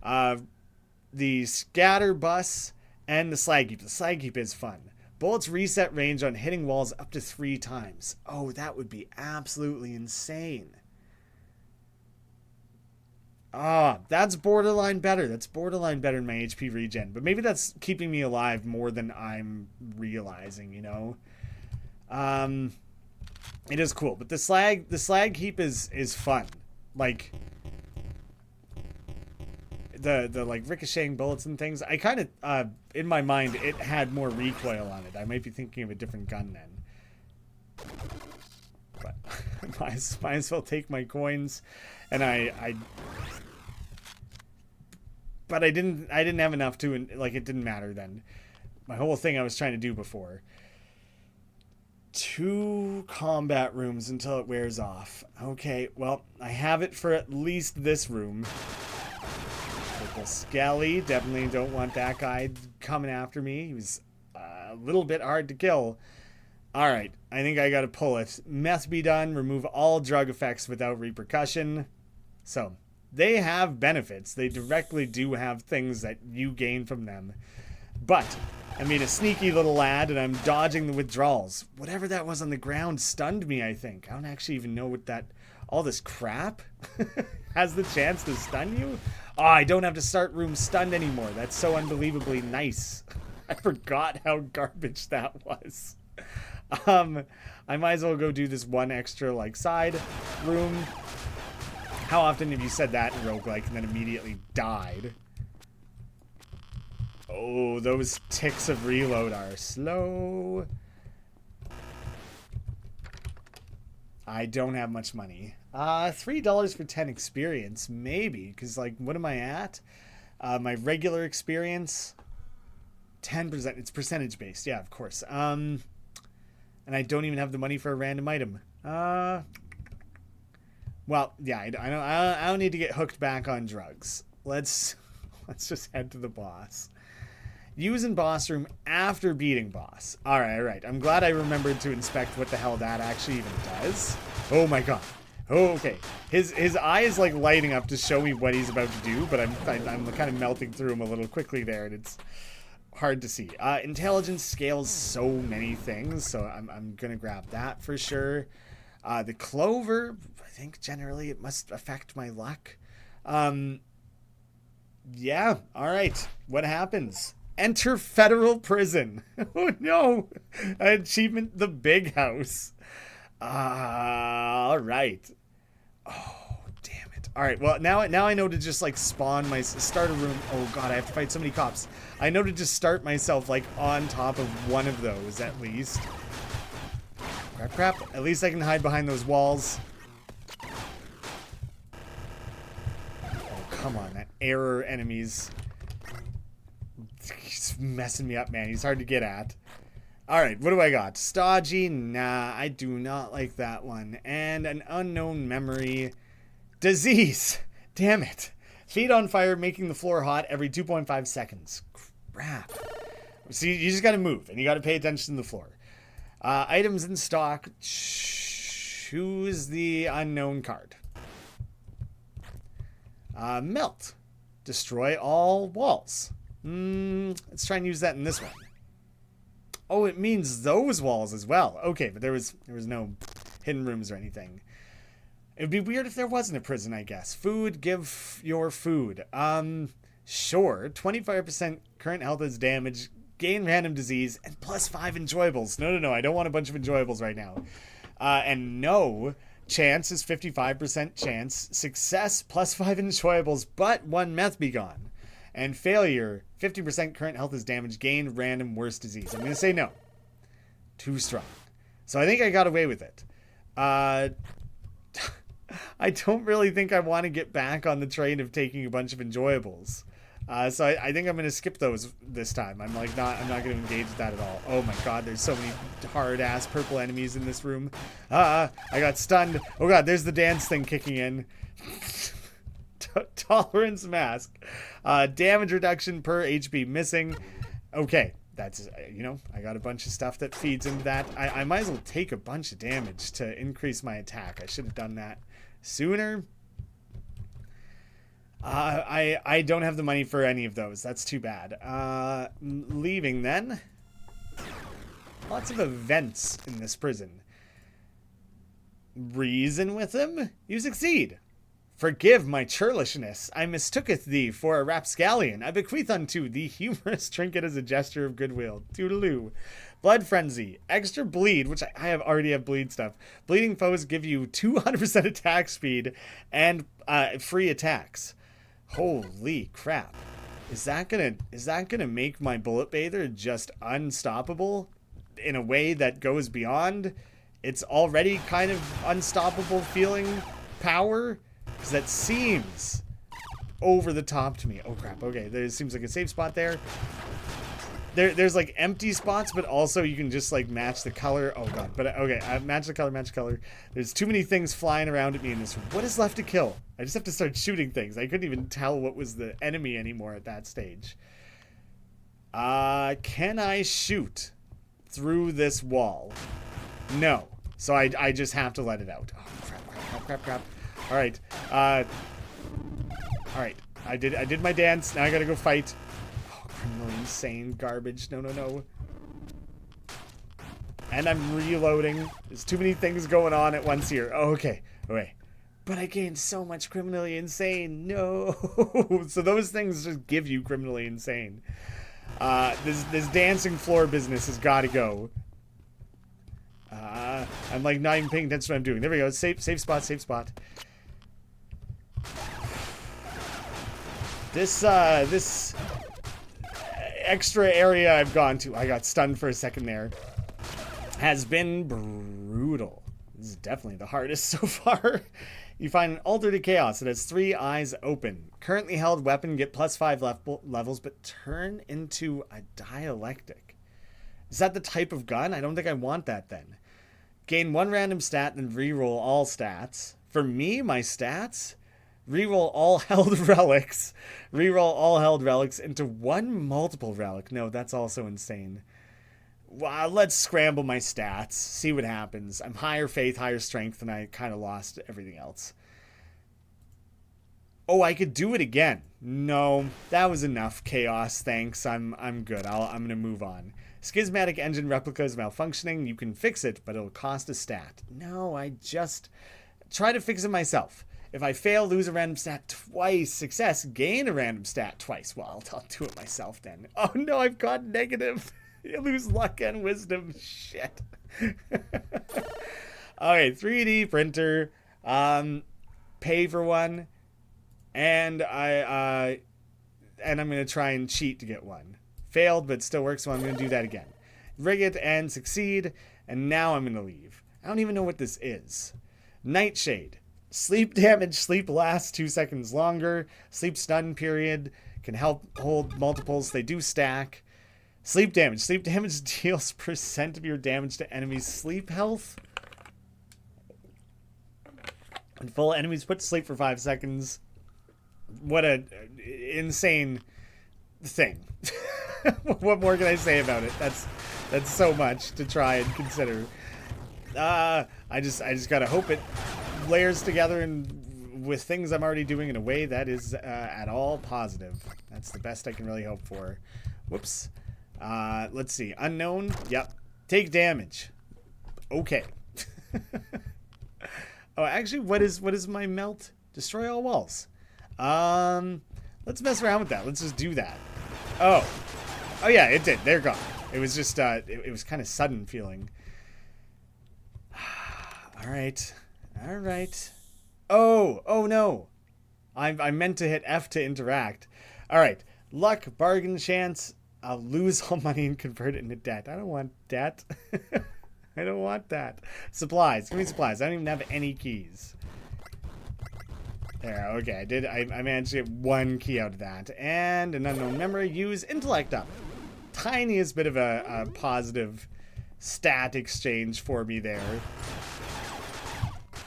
The scatter bus and the slag heap. The slag heap is fun. Bullets reset range on hitting walls up to 3 times. Oh, that would be absolutely insane. Ah, that's borderline better. That's borderline better in my HP regen. But maybe that's keeping me alive more than I'm realizing, you know? It is cool. But the slag heap is fun. Like the like ricocheting bullets and things. I kind of in my mind it had more recoil on it. I might be thinking of a different gun then. But might as well take my coins, and but I didn't have enough to, like, it didn't matter then. My whole thing I was trying to do before. 2 combat rooms until it wears off. Okay, well, I have it for at least this room. Purple Skelly, definitely don't want that guy coming after me. He was a little bit hard to kill. Alright, I think I gotta pull it. Meth be done, remove all drug effects without repercussion. So, they have benefits. They directly do have things that you gain from them. But I made a sneaky little lad, and I'm dodging the withdrawals. Whatever that was on the ground stunned me, I think. I don't actually even know what that... All this crap has the chance to stun you? Oh, I don't have to start room stunned anymore. That's so unbelievably nice. I forgot how garbage that was. I might as well go do this one extra, like, side room. How often have you said that in Roguelike and then immediately died? Oh, those ticks of reload are slow. I don't have much money. $3 for 10 experience, maybe. Because, like, what am I at? My regular experience, 10%. It's percentage based. Yeah, of course. And I don't even have the money for a random item. Well, yeah, I don't need to get hooked back on drugs. Let's just head to the boss. Use in boss room after beating boss. All right. I'm glad I remembered to inspect what the hell that actually even does. Oh my god. Oh, okay. His eye is like lighting up to show me what he's about to do, but I'm kind of melting through him a little quickly there, and it's hard to see. Intelligence scales so many things, so I'm gonna grab that for sure. The clover, I think generally it must affect my luck. Yeah, all right. What happens? Enter federal prison. Oh no! Achievement: the big house. All right. Oh, damn it. All right. Well, now I know to just like spawn my start a room. Oh god, I have to fight so many cops. I know to just start myself like on top of one of those at least. Crap. At least I can hide behind those walls. Oh, come on. That error enemies. He's messing me up, man. He's hard to get at. Alright, what do I got? Stodgy? Nah, I do not like that one. And an unknown memory. Disease! Damn it. Feet on fire, making the floor hot every 2.5 seconds. Crap. See, you just gotta move, and you gotta pay attention to the floor. Items in stock. Choose the unknown card. Melt. Destroy all walls. Let's try and use that in this one. Oh, it means those walls as well. Okay, but there was no hidden rooms or anything. It would be weird if there wasn't a prison, I guess. Food, give your food. Sure. 25% current health is damage, gain random disease, and +5 enjoyables. No, I don't want a bunch of enjoyables right now. And no, chance is 55% chance. Success, +5 enjoyables, but 1 meth be gone. And failure, 50% current health is damage, gain random worst disease. I'm going to say no. Too strong. So I think I got away with it. I don't really think I want to get back on the train of taking a bunch of enjoyables. So I think I'm going to skip those this time. I'm not going to engage with that at all. Oh my god, there's so many hard-ass purple enemies in this room. I got stunned. Oh god, there's the dance thing kicking in. Tolerance mask. Damage reduction per HP missing. Okay, that's, I got a bunch of stuff that feeds into that. I might as well take a bunch of damage to increase my attack. I should have done that sooner. I don't have the money for any of those. That's too bad. Leaving then. Lots of events in this prison. Reason with him? You succeed. Forgive my churlishness. I mistooketh thee for a rapscallion. I bequeath unto thee humorous trinket as a gesture of goodwill. Toodaloo. Blood frenzy. Extra bleed, which I already have bleed stuff. Bleeding foes give you 200% attack speed and free attacks. Holy crap. Is that gonna make my bullet bather just unstoppable in a way that goes beyond its already kind of unstoppable feeling power? Because that seems over the top to me. Oh crap, okay, there seems like a safe spot there. There's like empty spots, but also you can just like match the color. Oh god, but okay, match the color. There's too many things flying around at me in this room. What is left to kill? I just have to start shooting things. I couldn't even tell what was the enemy anymore at that stage. Can I shoot through this wall? No. So I just have to let it out. Oh crap. Alright. Alright. I did my dance. Now I gotta go fight. Criminally insane garbage. No. And I'm reloading. There's too many things going on at once here. Oh, okay. But I gained so much criminally insane. No. So those things just give you criminally insane. This dancing floor business has got to go. I'm like not even paying attention to what I'm doing. There we go. Safe spot. This extra area I've gone to, I got stunned for a second there, has been brutal. This is definitely the hardest so far. You find an altar to chaos that has 3 eyes open. Currently held weapon, get +5 levels, but turn into a dialectic. Is that the type of gun? I don't think I want that then. Gain 1 random stat, then reroll all stats. For me, my stats? Reroll all held relics. Reroll all held relics into 1 multiple relic. No, that's also insane. Well, let's scramble my stats. See what happens. I'm higher faith, higher strength, and I kind of lost everything else. Oh, I could do it again. No, that was enough chaos. Thanks. I'm good. I'm gonna move on. Schismatic engine replica is malfunctioning. You can fix it, but it'll cost a stat. No, I just try to fix it myself. If I fail, lose a random stat twice. Success, gain a random stat twice. Well, I'll do it myself then. Oh no, I've got negative. You lose luck and wisdom. Shit. Okay, 3D printer. Pay for one. And I'm gonna try and cheat to get one. Failed, but still works, so I'm gonna do that again. Rig it and succeed, and now I'm gonna leave. I don't even know what this is. Nightshade. Sleep damage, sleep lasts 2 seconds longer. Sleep stun period can help hold multiples. They do stack. Sleep damage. Sleep damage deals % of your damage to enemies' sleep health. And full enemies put to sleep for 5 seconds. What a insane thing. What more can I say about it? That's so much to try and consider. I just gotta hope it layers together and with things I'm already doing in a way that is at all positive. That's the best I can really hope for. Whoops. Let's see. Unknown. Yep. Take damage. Okay. Oh, actually, what is my melt? Destroy all walls. Let's mess around with that. Let's just do that. Oh. Oh yeah, it did. They're gone. It was just it was kind of sudden feeling. All right. All right. Oh no. I meant to hit F to interact. All right. Luck, bargain, chance. I'll lose all money and convert it into debt. I don't want debt. I don't want that. Supplies. Give me supplies. I don't even have any keys. There. Okay. I managed to get one key out of that. And an unknown memory. Use intellect up. Tiniest bit of a positive stat exchange for me there.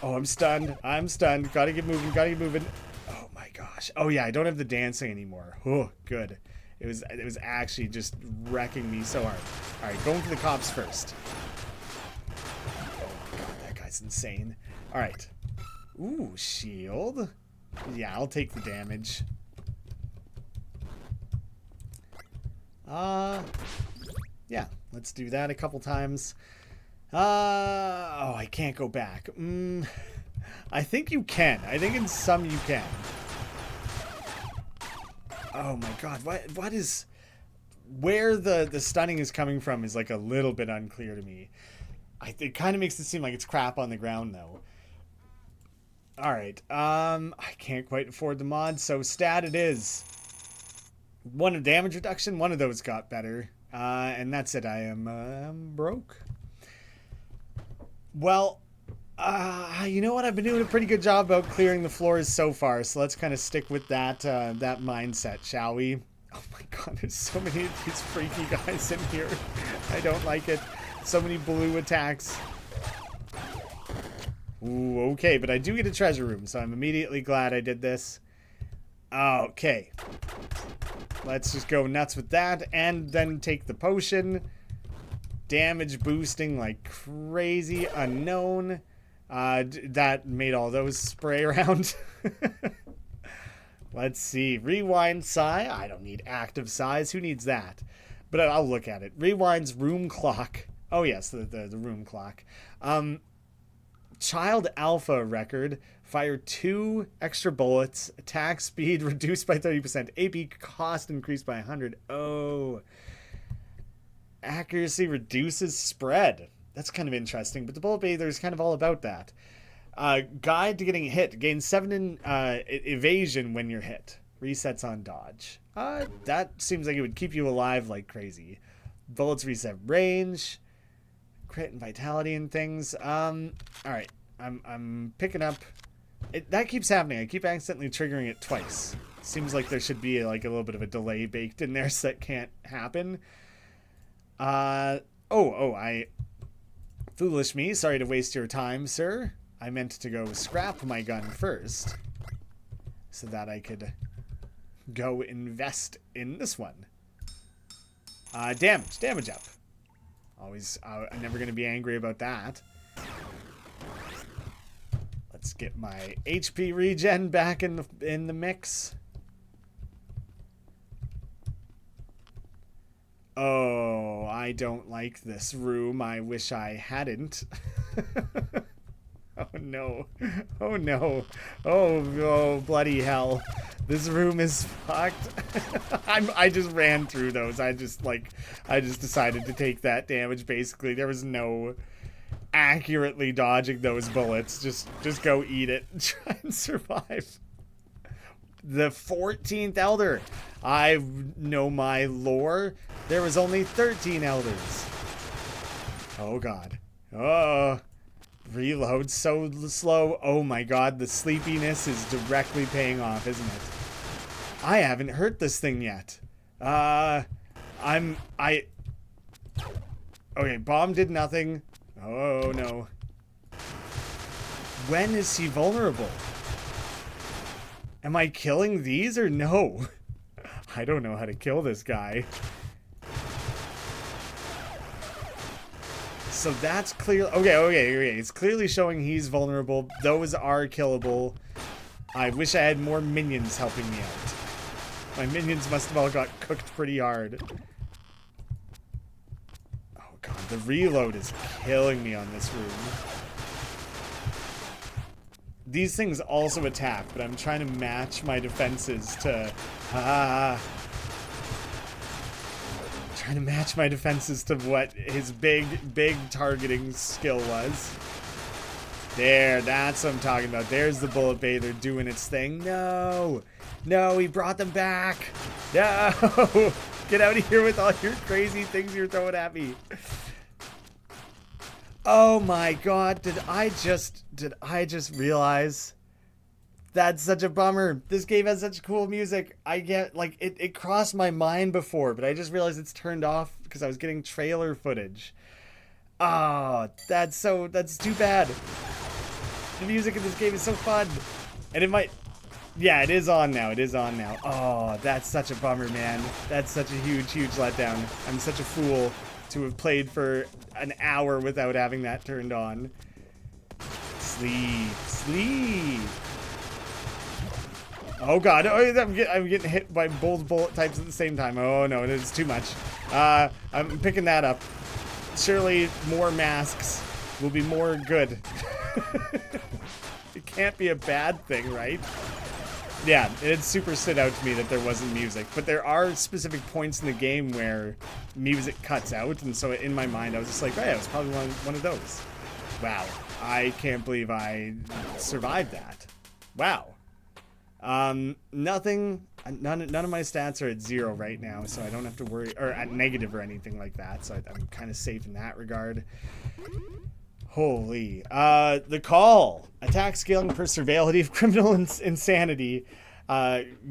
Oh, I'm stunned. I'm stunned. Gotta get moving. Gotta get moving. Oh my gosh. Oh yeah, I don't have the dancing anymore. Oh, good. It was actually just wrecking me so hard. All right, going for the cops first. Oh my god, that guy's insane. All right. Ooh, shield. Yeah, I'll take the damage. Yeah, let's do that a couple times. Oh, I can't go back. I think you can. I think in some you can. Oh my god, what is... Where the stunning is coming from is like a little bit unclear to me. It kind of makes it seem like it's crap on the ground though. Alright, I can't quite afford the mod, so stat it is. One of damage reduction, one of those got better. And that's it, I am broke. Well, you know what? I've been doing a pretty good job about clearing the floors so far, so let's kind of stick with that that mindset, shall we? Oh my god, there's so many of these freaky guys in here. I don't like it. So many blue attacks. Ooh, okay, but I do get a treasure room, so I'm immediately glad I did this. Okay. Let's just go nuts with that, and then take the potion. Damage boosting like crazy. Unknown. That made all those spray around. Let's see. Rewind Psi. I don't need active size. Who needs that? But I'll look at it. Rewind's room clock. Oh yes, the room clock. Child Alpha record. Fire 2 extra bullets. Attack speed reduced by 30%. AP cost increased by 100. Oh. Accuracy reduces spread. That's kind of interesting, but the bullet bather is kind of all about that. Guide to getting hit. Gain 7 in evasion when you're hit. Resets on dodge. That seems like it would keep you alive like crazy. Bullets reset range. Crit and vitality and things. Alright. I'm picking up... that keeps happening. I keep accidentally triggering it twice. Seems like there should be like a little bit of a delay baked in there, so that can't happen. Foolish me. Sorry to waste your time, sir. I meant to go scrap my gun first so that I could go invest in this one. Damage up. Always, I'm never going to be angry about that. Let's get my HP regen back in the mix. Oh, I don't like this room. I wish I hadn't. Oh no. Oh no. Oh, bloody hell. This room is fucked. I just ran through those. I just decided to take that damage basically. There was no accurately dodging those bullets. Just go eat it. Try and survive. The 14th Elder. I know my lore. There was only 13 Elders. Oh god. Oh. Reload so slow. Oh my god, the sleepiness is directly paying off, isn't it? I haven't hurt this thing yet. Okay, bomb did nothing. Oh no. When is he vulnerable? Am I killing these or no? I don't know how to kill this guy. So that's clear. Okay. It's clearly showing he's vulnerable. Those are killable. I wish I had more minions helping me out. My minions must have all got cooked pretty hard. The reload is killing me on this room. These things also attack, but I'm trying to match my defenses to... trying to match my defenses to what his big targeting skill was. There, that's what I'm talking about. There's the bullet bather doing its thing. No! No, he brought them back! No! Get out of here with all your crazy things you're throwing at me. Oh my god, did I just realize? That's such a bummer. This game has such cool music. I get, like, it crossed my mind before, but I just realized it's turned off because I was getting trailer footage. Oh, that's too bad. The music in this game is so fun. And it might, yeah, it is on now. It is on now. Oh, that's such a bummer, man. That's such a huge letdown. I'm such a fool to have played for an hour without having that turned on. Sleep. Oh god, I'm getting hit by both bullet types at the same time. Oh no, it's too much. I'm picking that up. Surely more masks will be more good. It can't be a bad thing, right? Yeah, it super stood out to me that there wasn't music, but there are specific points in the game where music cuts out, and so in my mind I was just like, oh yeah, it was probably one of those. Wow, I can't believe I survived that. Wow. None of my stats are at 0 right now, so I don't have to worry, or at negative or anything like that, so I'm kind of safe in that regard. Holy. The call. Attack scaling per surveillability of criminal insanity.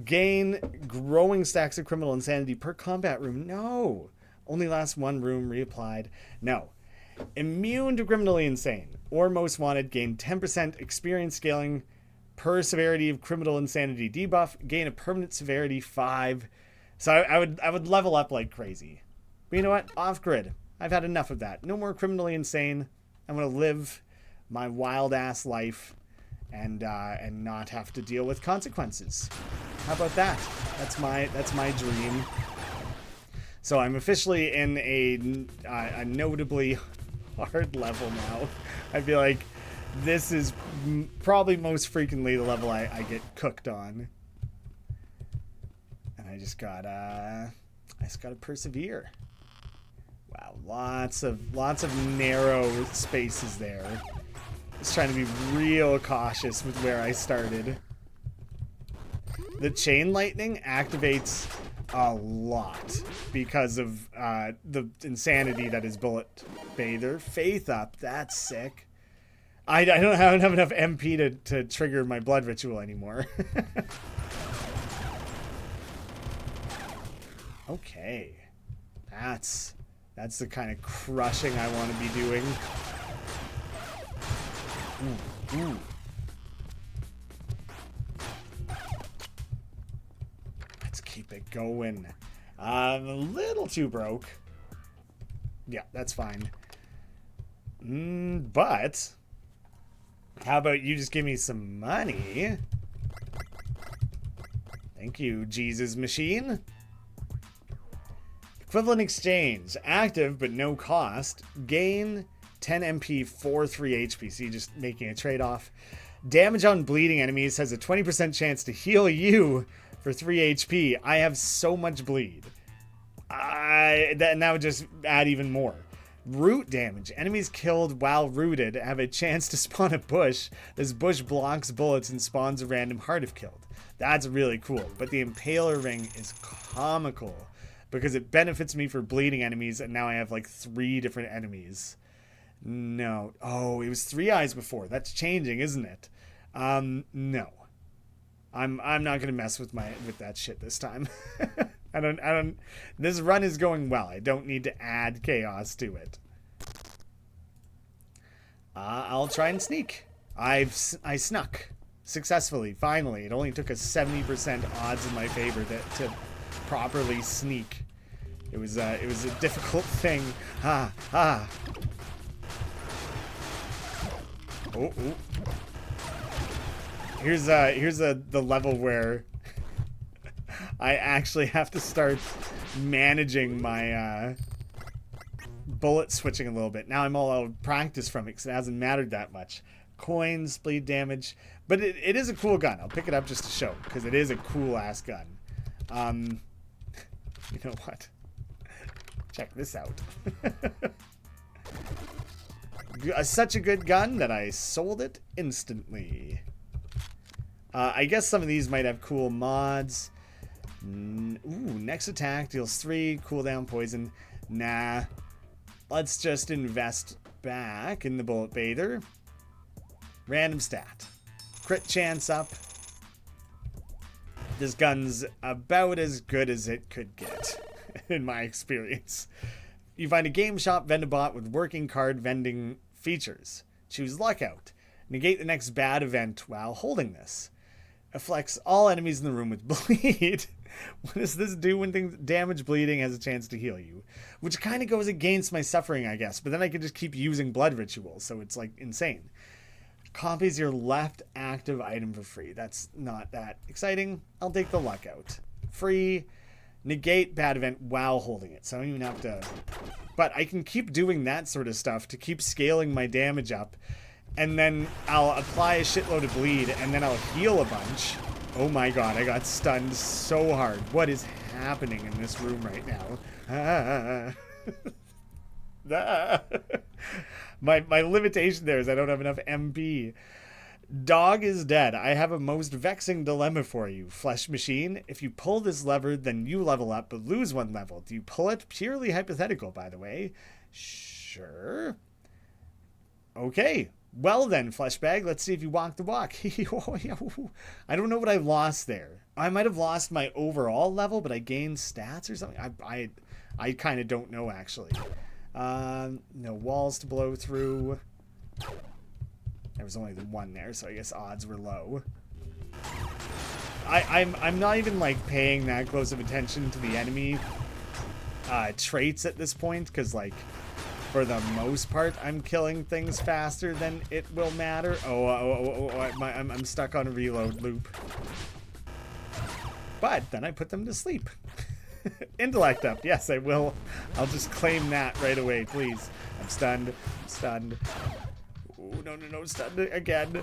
Gain growing stacks of criminal insanity per combat room. No. Only lasts one room, reapplied. No. Immune to criminally insane or most wanted. Gain 10% experience scaling per severity of criminal insanity debuff. Gain a permanent severity 5. So I would level up like crazy. But you know what? Off grid. I've had enough of that. No more criminally insane. I'm gonna live my wild ass life and not have to deal with consequences. How about that? That's my dream. So I'm officially in a notably hard level now. I feel like this is probably most frequently the level I get cooked on, and I just gotta persevere. Wow, lots of narrow spaces there. Just trying to be real cautious with where I started. The chain lightning activates a lot because of the insanity that is bullet bather. Faith up, that's sick. I don't have enough MP to trigger my blood ritual anymore. Okay, that's the kind of crushing I want to be doing. Ooh. Let's keep it going. I'm a little too broke. Yeah, that's fine. But how about you just give me some money? Thank you, Jesus machine. Equivalent exchange. Active, but no cost. Gain 10 MP for 3 HP. So you're just making a trade-off. Damage on bleeding enemies has a 20% chance to heal you for 3 HP. I have so much bleed. That would just add even more. Root damage. Enemies killed while rooted have a chance to spawn a bush. This bush blocks bullets and spawns a random heart if killed. That's really cool. But the Impaler ring is comical because it benefits me for bleeding enemies, and now I have like 3 different enemies. No. Oh, it was 3 eyes before. That's changing, isn't it? No. I'm not gonna mess with that shit this time. I don't. This run is going well. I don't need to add chaos to it. I'll try and sneak. I snuck successfully. Finally, it only took a 70% odds in my favor to properly sneak. It was a difficult thing. Oh. Here's the level where I actually have to start managing my bullet switching a little bit. Now I'm all out of practice from it because it hasn't mattered that much. Coins, bleed damage. But it is a cool gun. I'll pick it up just to show because it is a cool-ass gun. You know what? Check this out. Such a good gun that I sold it instantly. I guess some of these might have cool mods. Ooh, next attack deals 3, cooldown poison. Nah. Let's just invest back in the bullet bather. Random stat. Crit chance up. This gun's about as good as it could get, in my experience. You find a game shop vendabot with working card vending features. Choose Lockout. Negate the next bad event while holding this. Afflicts all enemies in the room with bleed. What does this do when things damage bleeding has a chance to heal you? Which kind of goes against my suffering, I guess. But then I could just keep using blood rituals, so it's like insane. Copies your left active item for free. That's not that exciting. I'll take the Lockout. Free. Negate bad event while holding it. So I don't even have to... But I can keep doing that sort of stuff to keep scaling my damage up. And then I'll apply a shitload of bleed, and then I'll heal a bunch. Oh my god, I got stunned so hard. What is happening in this room right now? My limitation there is I don't have enough MP. Dog is dead. I have a most vexing dilemma for you, Flesh Machine. If you pull this lever, then you level up but lose 1 level. Do you pull it? Purely hypothetical, by the way. Sure. Okay. Well then, Fleshbag, let's see if you walk the walk. I don't know what I lost there. I might have lost my overall level, but I gained stats or something. I kind of don't know, actually. No walls to blow through. There was only the 1 there, so I guess odds were low. I'm not even like paying that close of attention to the enemy traits at this point, because like for the most part I'm killing things faster than it will matter. I'm stuck on a reload loop. But then I put them to sleep. Intellect up. Yes, I will. I'll just claim that right away, please. I'm stunned. I'm stunned. Ooh, no, stunned again.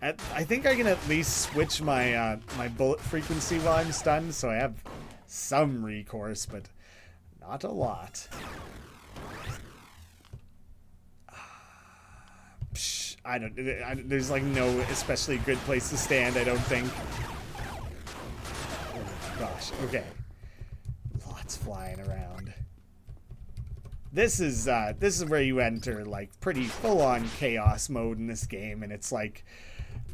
I think I can at least switch my my bullet frequency while I'm stunned, so I have some recourse, but not a lot. There's like no especially good place to stand, I don't think. Oh gosh, okay. Lots flying around. This is where you enter like pretty full-on chaos mode in this game, and it's like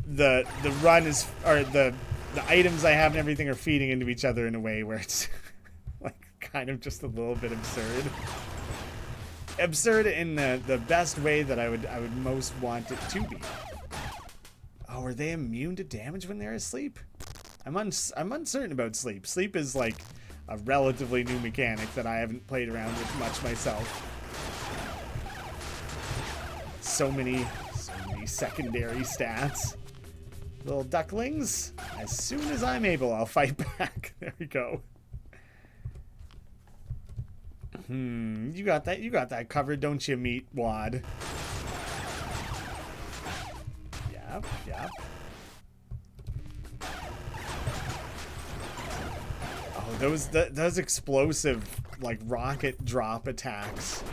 the run is, or the items I have and everything are feeding into each other in a way where it's like kind of just a little bit absurd. Absurd in the best way that I would most want it to be. Oh, are they immune to damage when they're asleep? I'm uncertain about sleep. Sleep is like a relatively new mechanic that I haven't played around with much myself. So many secondary stats. Little ducklings. As soon as I'm able, I'll fight back. There we go. You got that covered, don't you, Meat Wad? Yep. Oh, those explosive, like, rocket drop attacks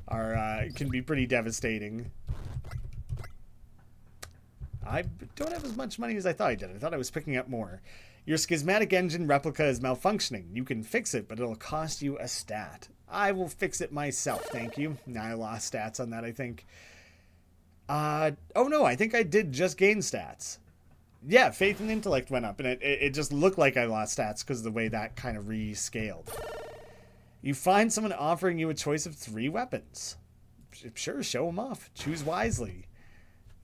are can be pretty devastating. I don't have as much money as I thought I did. I thought I was picking up more. Your schismatic engine replica is malfunctioning. You can fix it, but it'll cost you a stat. I will fix it myself, thank you. Now I lost stats on that, I think. Oh no, I think I did just gain stats. Yeah, faith and intellect went up, and it just looked like I lost stats because of the way that kind of rescaled. You find someone offering you a choice of 3 weapons. Sure, show them off. Choose wisely.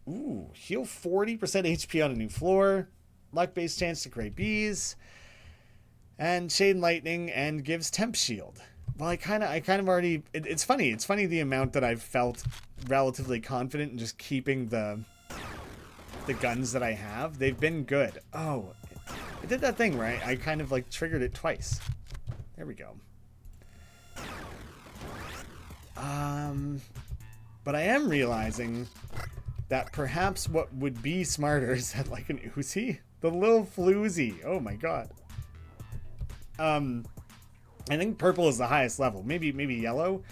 Ooh, heal 40% HP on a new floor. Luck-based chance to create bees. And Shade and Lightning, and gives Temp Shield. Well, I kind of already... It's funny. It's funny the amount that I've felt relatively confident in just keeping the guns that I have. They've been good. Oh, it did that thing where I kind of like triggered it twice. There we go. But I am realizing that perhaps what would be smarter is that like an Uzi? The little floozy. Oh my god. I think purple is the highest level. Maybe yellow.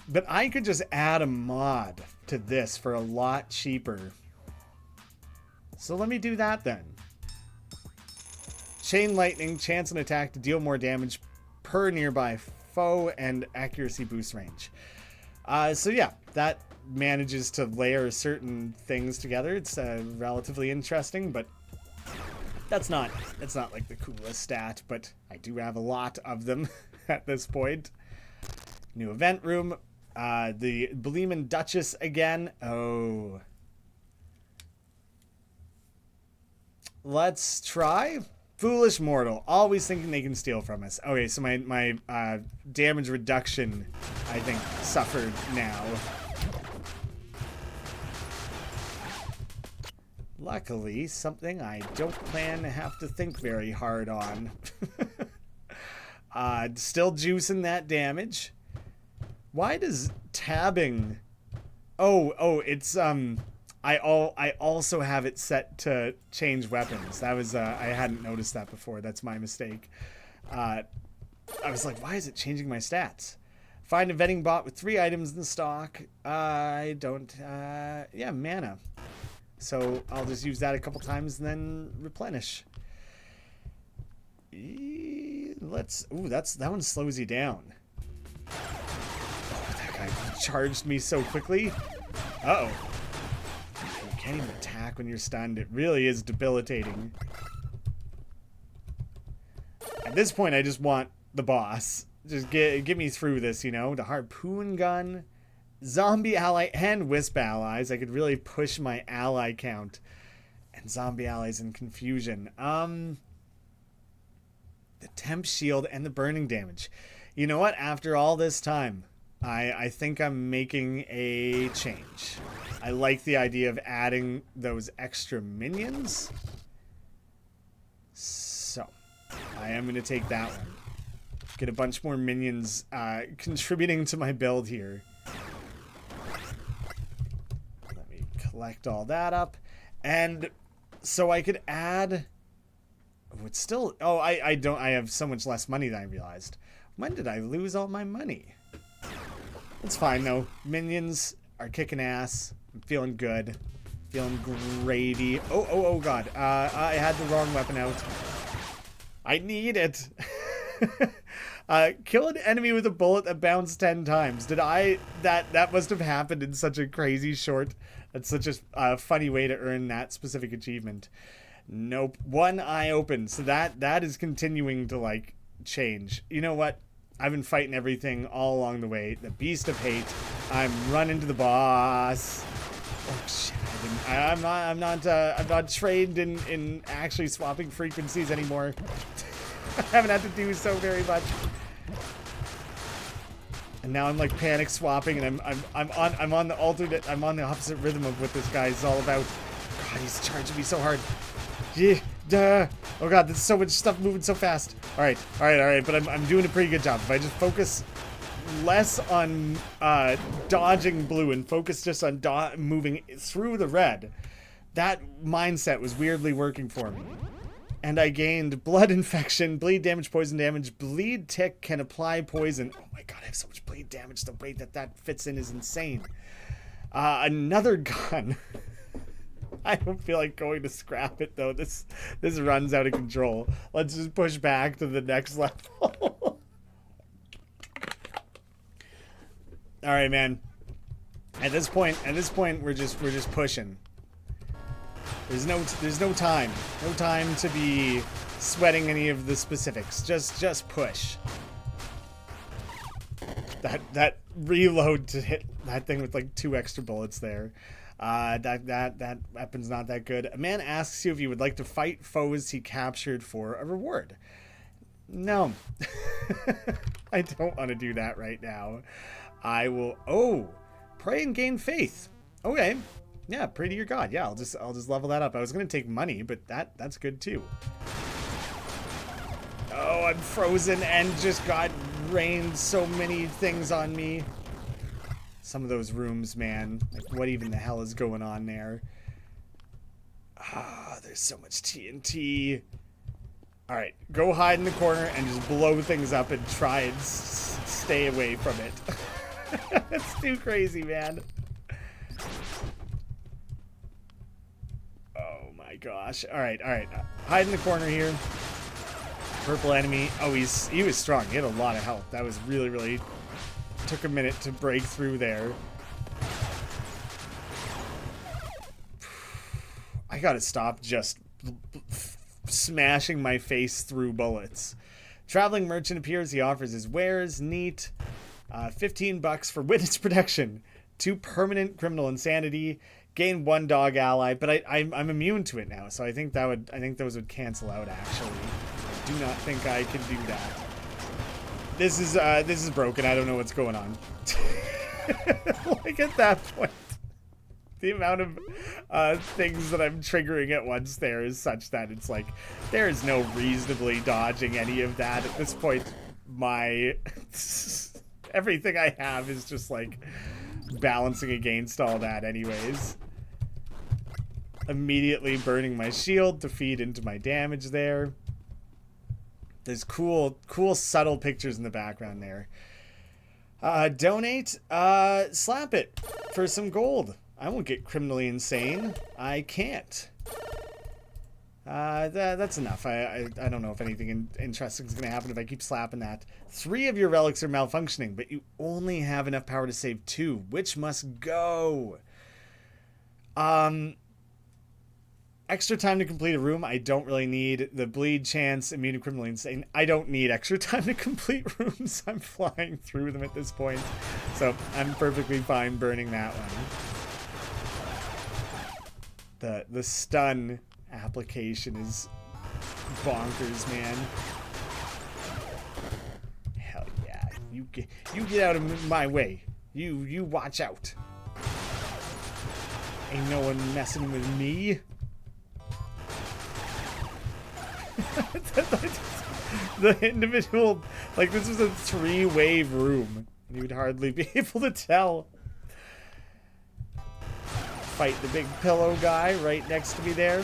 But I could just add a mod to this for a lot cheaper. So let me do that then. Chain lightning, chance an attack to deal more damage per nearby foe and accuracy boost range. So yeah, that manages to layer certain things together. It's relatively interesting, but it's not like the coolest stat, but I do have a lot of them at this point. New event room. The Bleemin' Duchess again. Oh. Let's try Foolish Mortal. Always thinking they can steal from us. Okay, so my damage reduction, I think, suffered now. Luckily, something I don't plan to have to think very hard on. Still juicing that damage. Why does tabbing... Oh, it's, I also have it set to change weapons. That was, I hadn't noticed that before. That's my mistake. I was like, why is it changing my stats? Find a vending bot with 3 items in stock. I don't, yeah, mana. So I'll just use that a couple times and then replenish. That one slows you down. Oh, that guy charged me so quickly. Uh-oh. You can't even attack when you're stunned. It really is debilitating. At this point, I just want the boss. Just get me through this, you know? The harpoon gun, zombie ally, and wisp allies. I could really push my ally count. And zombie allies in confusion. The temp shield and the burning damage. You know what? After all this time, I think I'm making a change. I like the idea of adding those extra minions. So, I am going to take that one. Get a bunch more minions contributing to my build here. Let me collect all that up. And so I could add... Oh, it's still... Oh, I don't... I have so much less money than I realized. When did I lose all my money? It's fine, though. Minions are kicking ass. I'm feeling good. Feeling gravy. Oh, God. I had the wrong weapon out. I need it. Kill an enemy with a bullet that bounced 10 times. Did I... That must have happened in such a crazy short... That's such a funny way to earn that specific achievement. Nope. One eye open. So that is continuing to, like, change. You know what? I've been fighting everything all along the way. The Beast of Hate. I'm running to the boss. Oh shit! I'm not trained in actually swapping frequencies anymore. I haven't had to do so very much. And now I'm like panic swapping, and I'm on the alternate. I'm on the opposite rhythm of what this guy is all about. God, he's charging me so hard. Yeah. Duh. Oh god, there's so much stuff moving so fast. All right. But I'm doing a pretty good job. If I just focus less on dodging blue and focus just on moving through the red, that mindset was weirdly working for me. And I gained blood infection, bleed damage, poison damage, bleed tick, can apply poison. Oh my god, I have so much bleed damage. The way that fits in is insane. Another gun. I don't feel like going to scrap it though. This runs out of control. Let's just push back to the next level. All right, man. At this point, we're just pushing. There's no time to be sweating any of the specifics. Just push. That reload to hit that thing with like 2 extra bullets there. That weapon's not that good. A man asks you if you would like to fight foes he captured for a reward. No. I don't want to do that right now. I will... Oh! Pray and gain faith. Okay. Yeah, pray to your god. Yeah, I'll just level that up. I was going to take money, but that's good too. Oh, I'm frozen and just got rained so many things on me. Some of those rooms, man. Like, what even the hell is going on there? Ah, there's so much TNT. Alright, go hide in the corner and just blow things up and try and stay away from it. That's too crazy, man. Oh my gosh. Alright, alright. Hide in the corner here. Purple enemy. Oh, he was strong. He had a lot of health. That was really took a minute to break through there. I gotta stop just smashing my face through bullets. Traveling merchant appears. He offers his wares. Neat. $15 for witness protection. 2 permanent criminal insanity. Gain 1 dog ally, but I'm immune to it now, so I think those would cancel out. Actually, I do not think I can do that. This is broken. I don't know what's going on. Like at that point, the amount of things that I'm triggering at once there is such that it's like there is no reasonably dodging any of that at this point. My everything I have is just like balancing against all that anyways. Immediately burning my shield to feed into my damage there. There's cool subtle pictures in the background there. Donate, slap it for some gold. I won't get criminally insane. I can't. That's enough. I don't know if anything interesting is going to happen if I keep slapping that. 3 of your relics are malfunctioning, but you only have enough power to save 2, which must go. Extra time to complete a room. I don't really need. The bleed chance, immune to criminally insane. I don't need extra time to complete rooms. I'm flying through them at this point. So I'm perfectly fine burning that one. The stun application is bonkers, man. Hell yeah. You get out of my way. You watch out. Ain't no one messing with me. The individual, like, this was a 3-wave room. You would hardly be able to tell. Fight the big pillow guy right next to me there.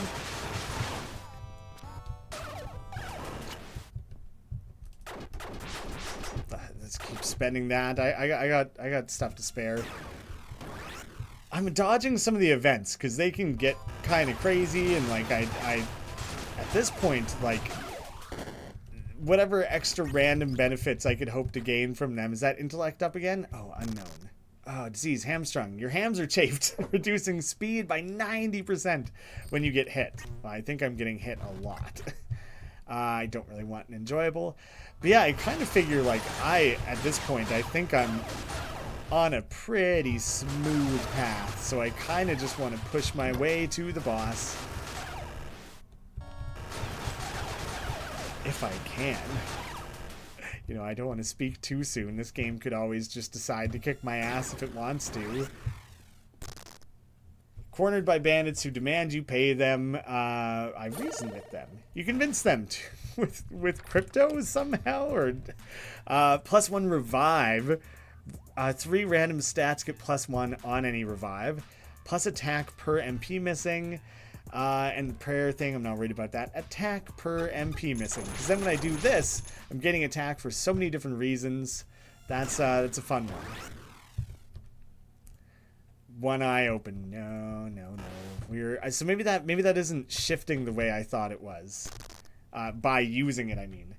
Let's keep spending that. I got stuff to spare. I'm dodging some of the events because they can get kind of crazy, and like I at this point, like, whatever extra random benefits I could hope to gain from them. Is that intellect up again? Oh, unknown. Oh, disease, hamstrung. Your hams are chafed, reducing speed by 90% when you get hit. Well, I think I'm getting hit a lot. I don't really want an enjoyable. But yeah, I kind of figure, like, at this point, I think I'm on a pretty smooth path. So I kind of just want to push my way to the boss. If I can. You know, I don't want to speak too soon. This game could always just decide to kick my ass if it wants to. Cornered by bandits who demand you pay them. I reason with them. You convince them to, with crypto somehow? Or +1 revive. 3 random stats get +1 on any revive. Plus attack per MP missing. And the prayer thing, I'm not worried about that. Attack per MP missing. Because then when I do this, I'm getting attack for so many different reasons. That's a fun one. One eye open. No. So maybe that isn't shifting the way I thought it was. By using it, I mean.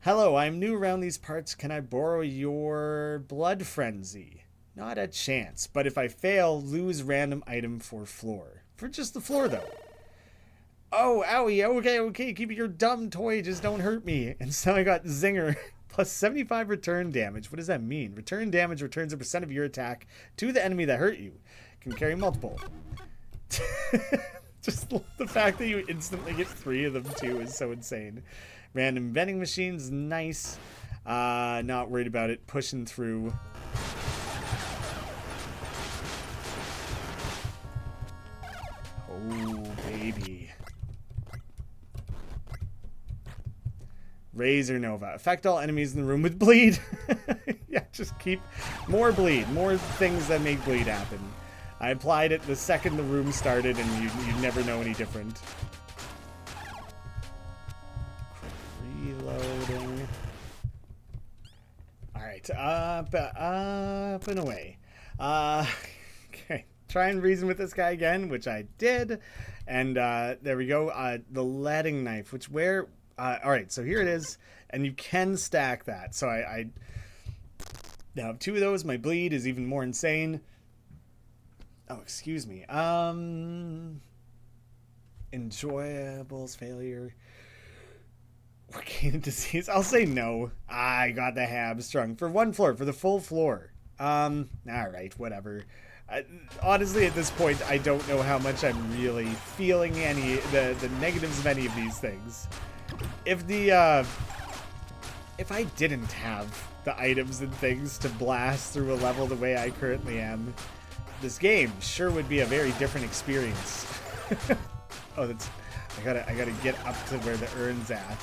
Hello, I'm new around these parts. Can I borrow your blood frenzy? Not a chance. But if I fail, lose random item for floor. For just the floor, though. Oh, owie, okay, keep your dumb toy, just don't hurt me. And so I got Zinger, plus 75 return damage. What does that mean? Return damage returns a % of your attack to the enemy that hurt you. Can carry multiple. Just the fact that you instantly get 3 of them, too, is so insane. Random vending machines, nice. Not worried about it, pushing through. Oh, baby. Razor Nova. Affect all enemies in the room with bleed. Yeah, just keep more bleed, more things that make bleed happen. I applied it the second the room started, and you never know any different. Reloading. Alright, up and away. Okay, try and reason with this guy again, which I did. And there we go. The leading knife, which where... Alright, so here it is. And you can stack that. So I now have 2 of those. My bleed is even more insane. Oh, excuse me. Enjoyables, failure. Organic disease. I'll say no. I got the hamstrung for 1 floor, for the full floor. Alright, whatever. Honestly, at this point, I don't know how much I'm really feeling the negatives of any of these things. If I didn't have the items and things to blast through a level the way I currently am, this game sure would be a very different experience. Oh, that's... I gotta get up to where the urn's at.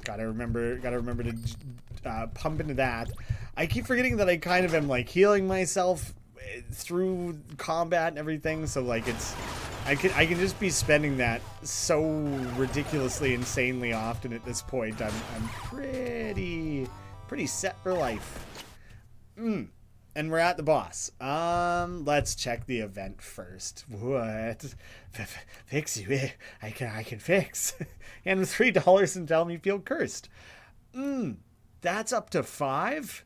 Gotta remember to pump into that. I keep forgetting that I kind of am like healing myself through combat and everything, so like it's... I can just be spending that so ridiculously, insanely often at this point. I'm pretty set for life. And we're at the boss. Let's check the event first. What? Fix you? I can fix. And $3 and tell me feel cursed. That's up to 5.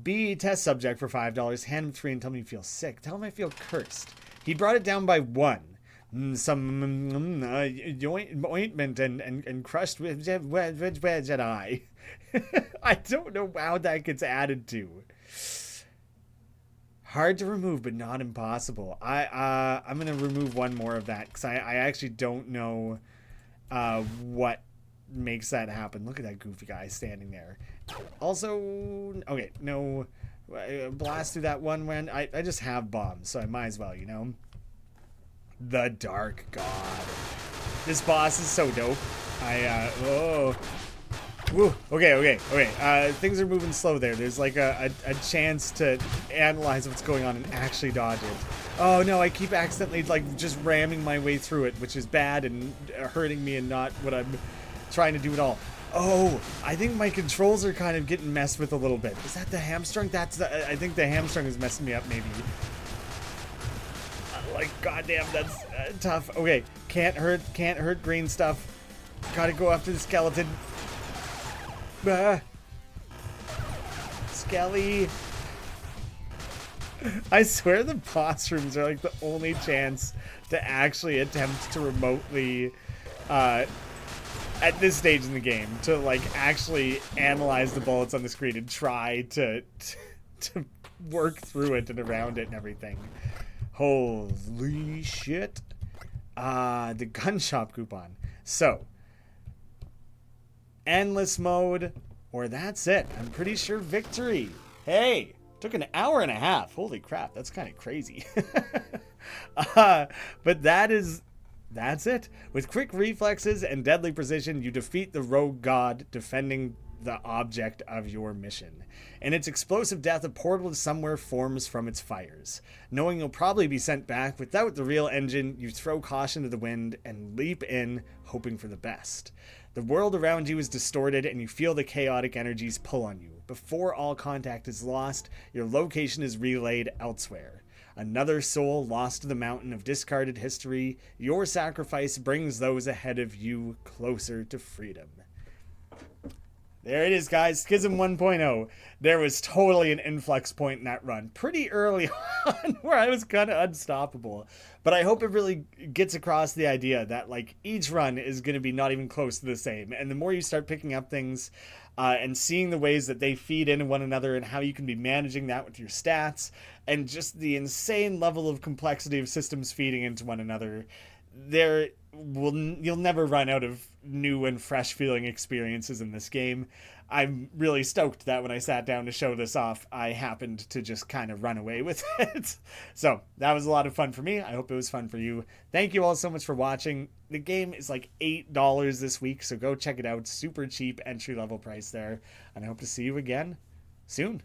B, test subject for $5. Hand him 3 and tell me you feel sick. Tell him I feel cursed. He brought it down by 1. Some ointment and crushed with Jedi. I don't know how that gets added to. Hard to remove, but not impossible. I'm gonna remove 1 more of that because I actually don't know what makes that happen. Look at that goofy guy standing there. Also, okay, no, blast through that 1 when I just have bombs, so I might as well, you know. The Dark God. This boss is so dope. Woo. Okay. Things are moving slow there. There's like a chance to analyze what's going on and actually dodge it. Oh no, I keep accidentally like just ramming my way through it, which is bad and hurting me and not what I'm trying to do at all. Oh, I think my controls are kind of getting messed with a little bit. Is that the hamstrung? I think the hamstrung is messing me up maybe. Like, goddamn, that's tough. Okay, can't hurt green stuff. Gotta go after the skeleton. Skelly. I swear the boss rooms are like the only chance to actually attempt to remotely, at this stage in the game, to like actually analyze the bullets on the screen and try to work through it and around it and everything. Holy shit. The gun shop coupon. So, endless mode, or that's it. I'm pretty sure victory. Hey, took an hour and a half. Holy crap, that's kind of crazy. But that's it. With quick reflexes and deadly precision, you defeat the rogue god defending the object of your mission. In its explosive death, a portal to somewhere forms from its fires. Knowing you'll probably be sent back without the real engine, you throw caution to the wind and leap in, hoping for the best. The world around you is distorted and you feel the chaotic energies pull on you. Before all contact is lost, your location is relayed elsewhere. Another soul lost to the mountain of discarded history. Your sacrifice brings those ahead of you closer to freedom. There it is, guys. Schism 1.0. There was totally an influx point in that run pretty early on where I was kind of unstoppable. But I hope it really gets across the idea that like each run is going to be not even close to the same. And the more you start picking up things and seeing the ways that they feed into one another and how you can be managing that with your stats and just the insane level of complexity of systems feeding into one another, there you'll never run out of new and fresh feeling experiences in this game. I'm really stoked that when I sat down to show this off, I happened to just kind of run away with it. So that was a lot of fun for me. I hope it was fun for you. Thank you all so much for watching. The game is like $8 this week, so go check it out. Super cheap entry level price there. And I hope to see you again soon.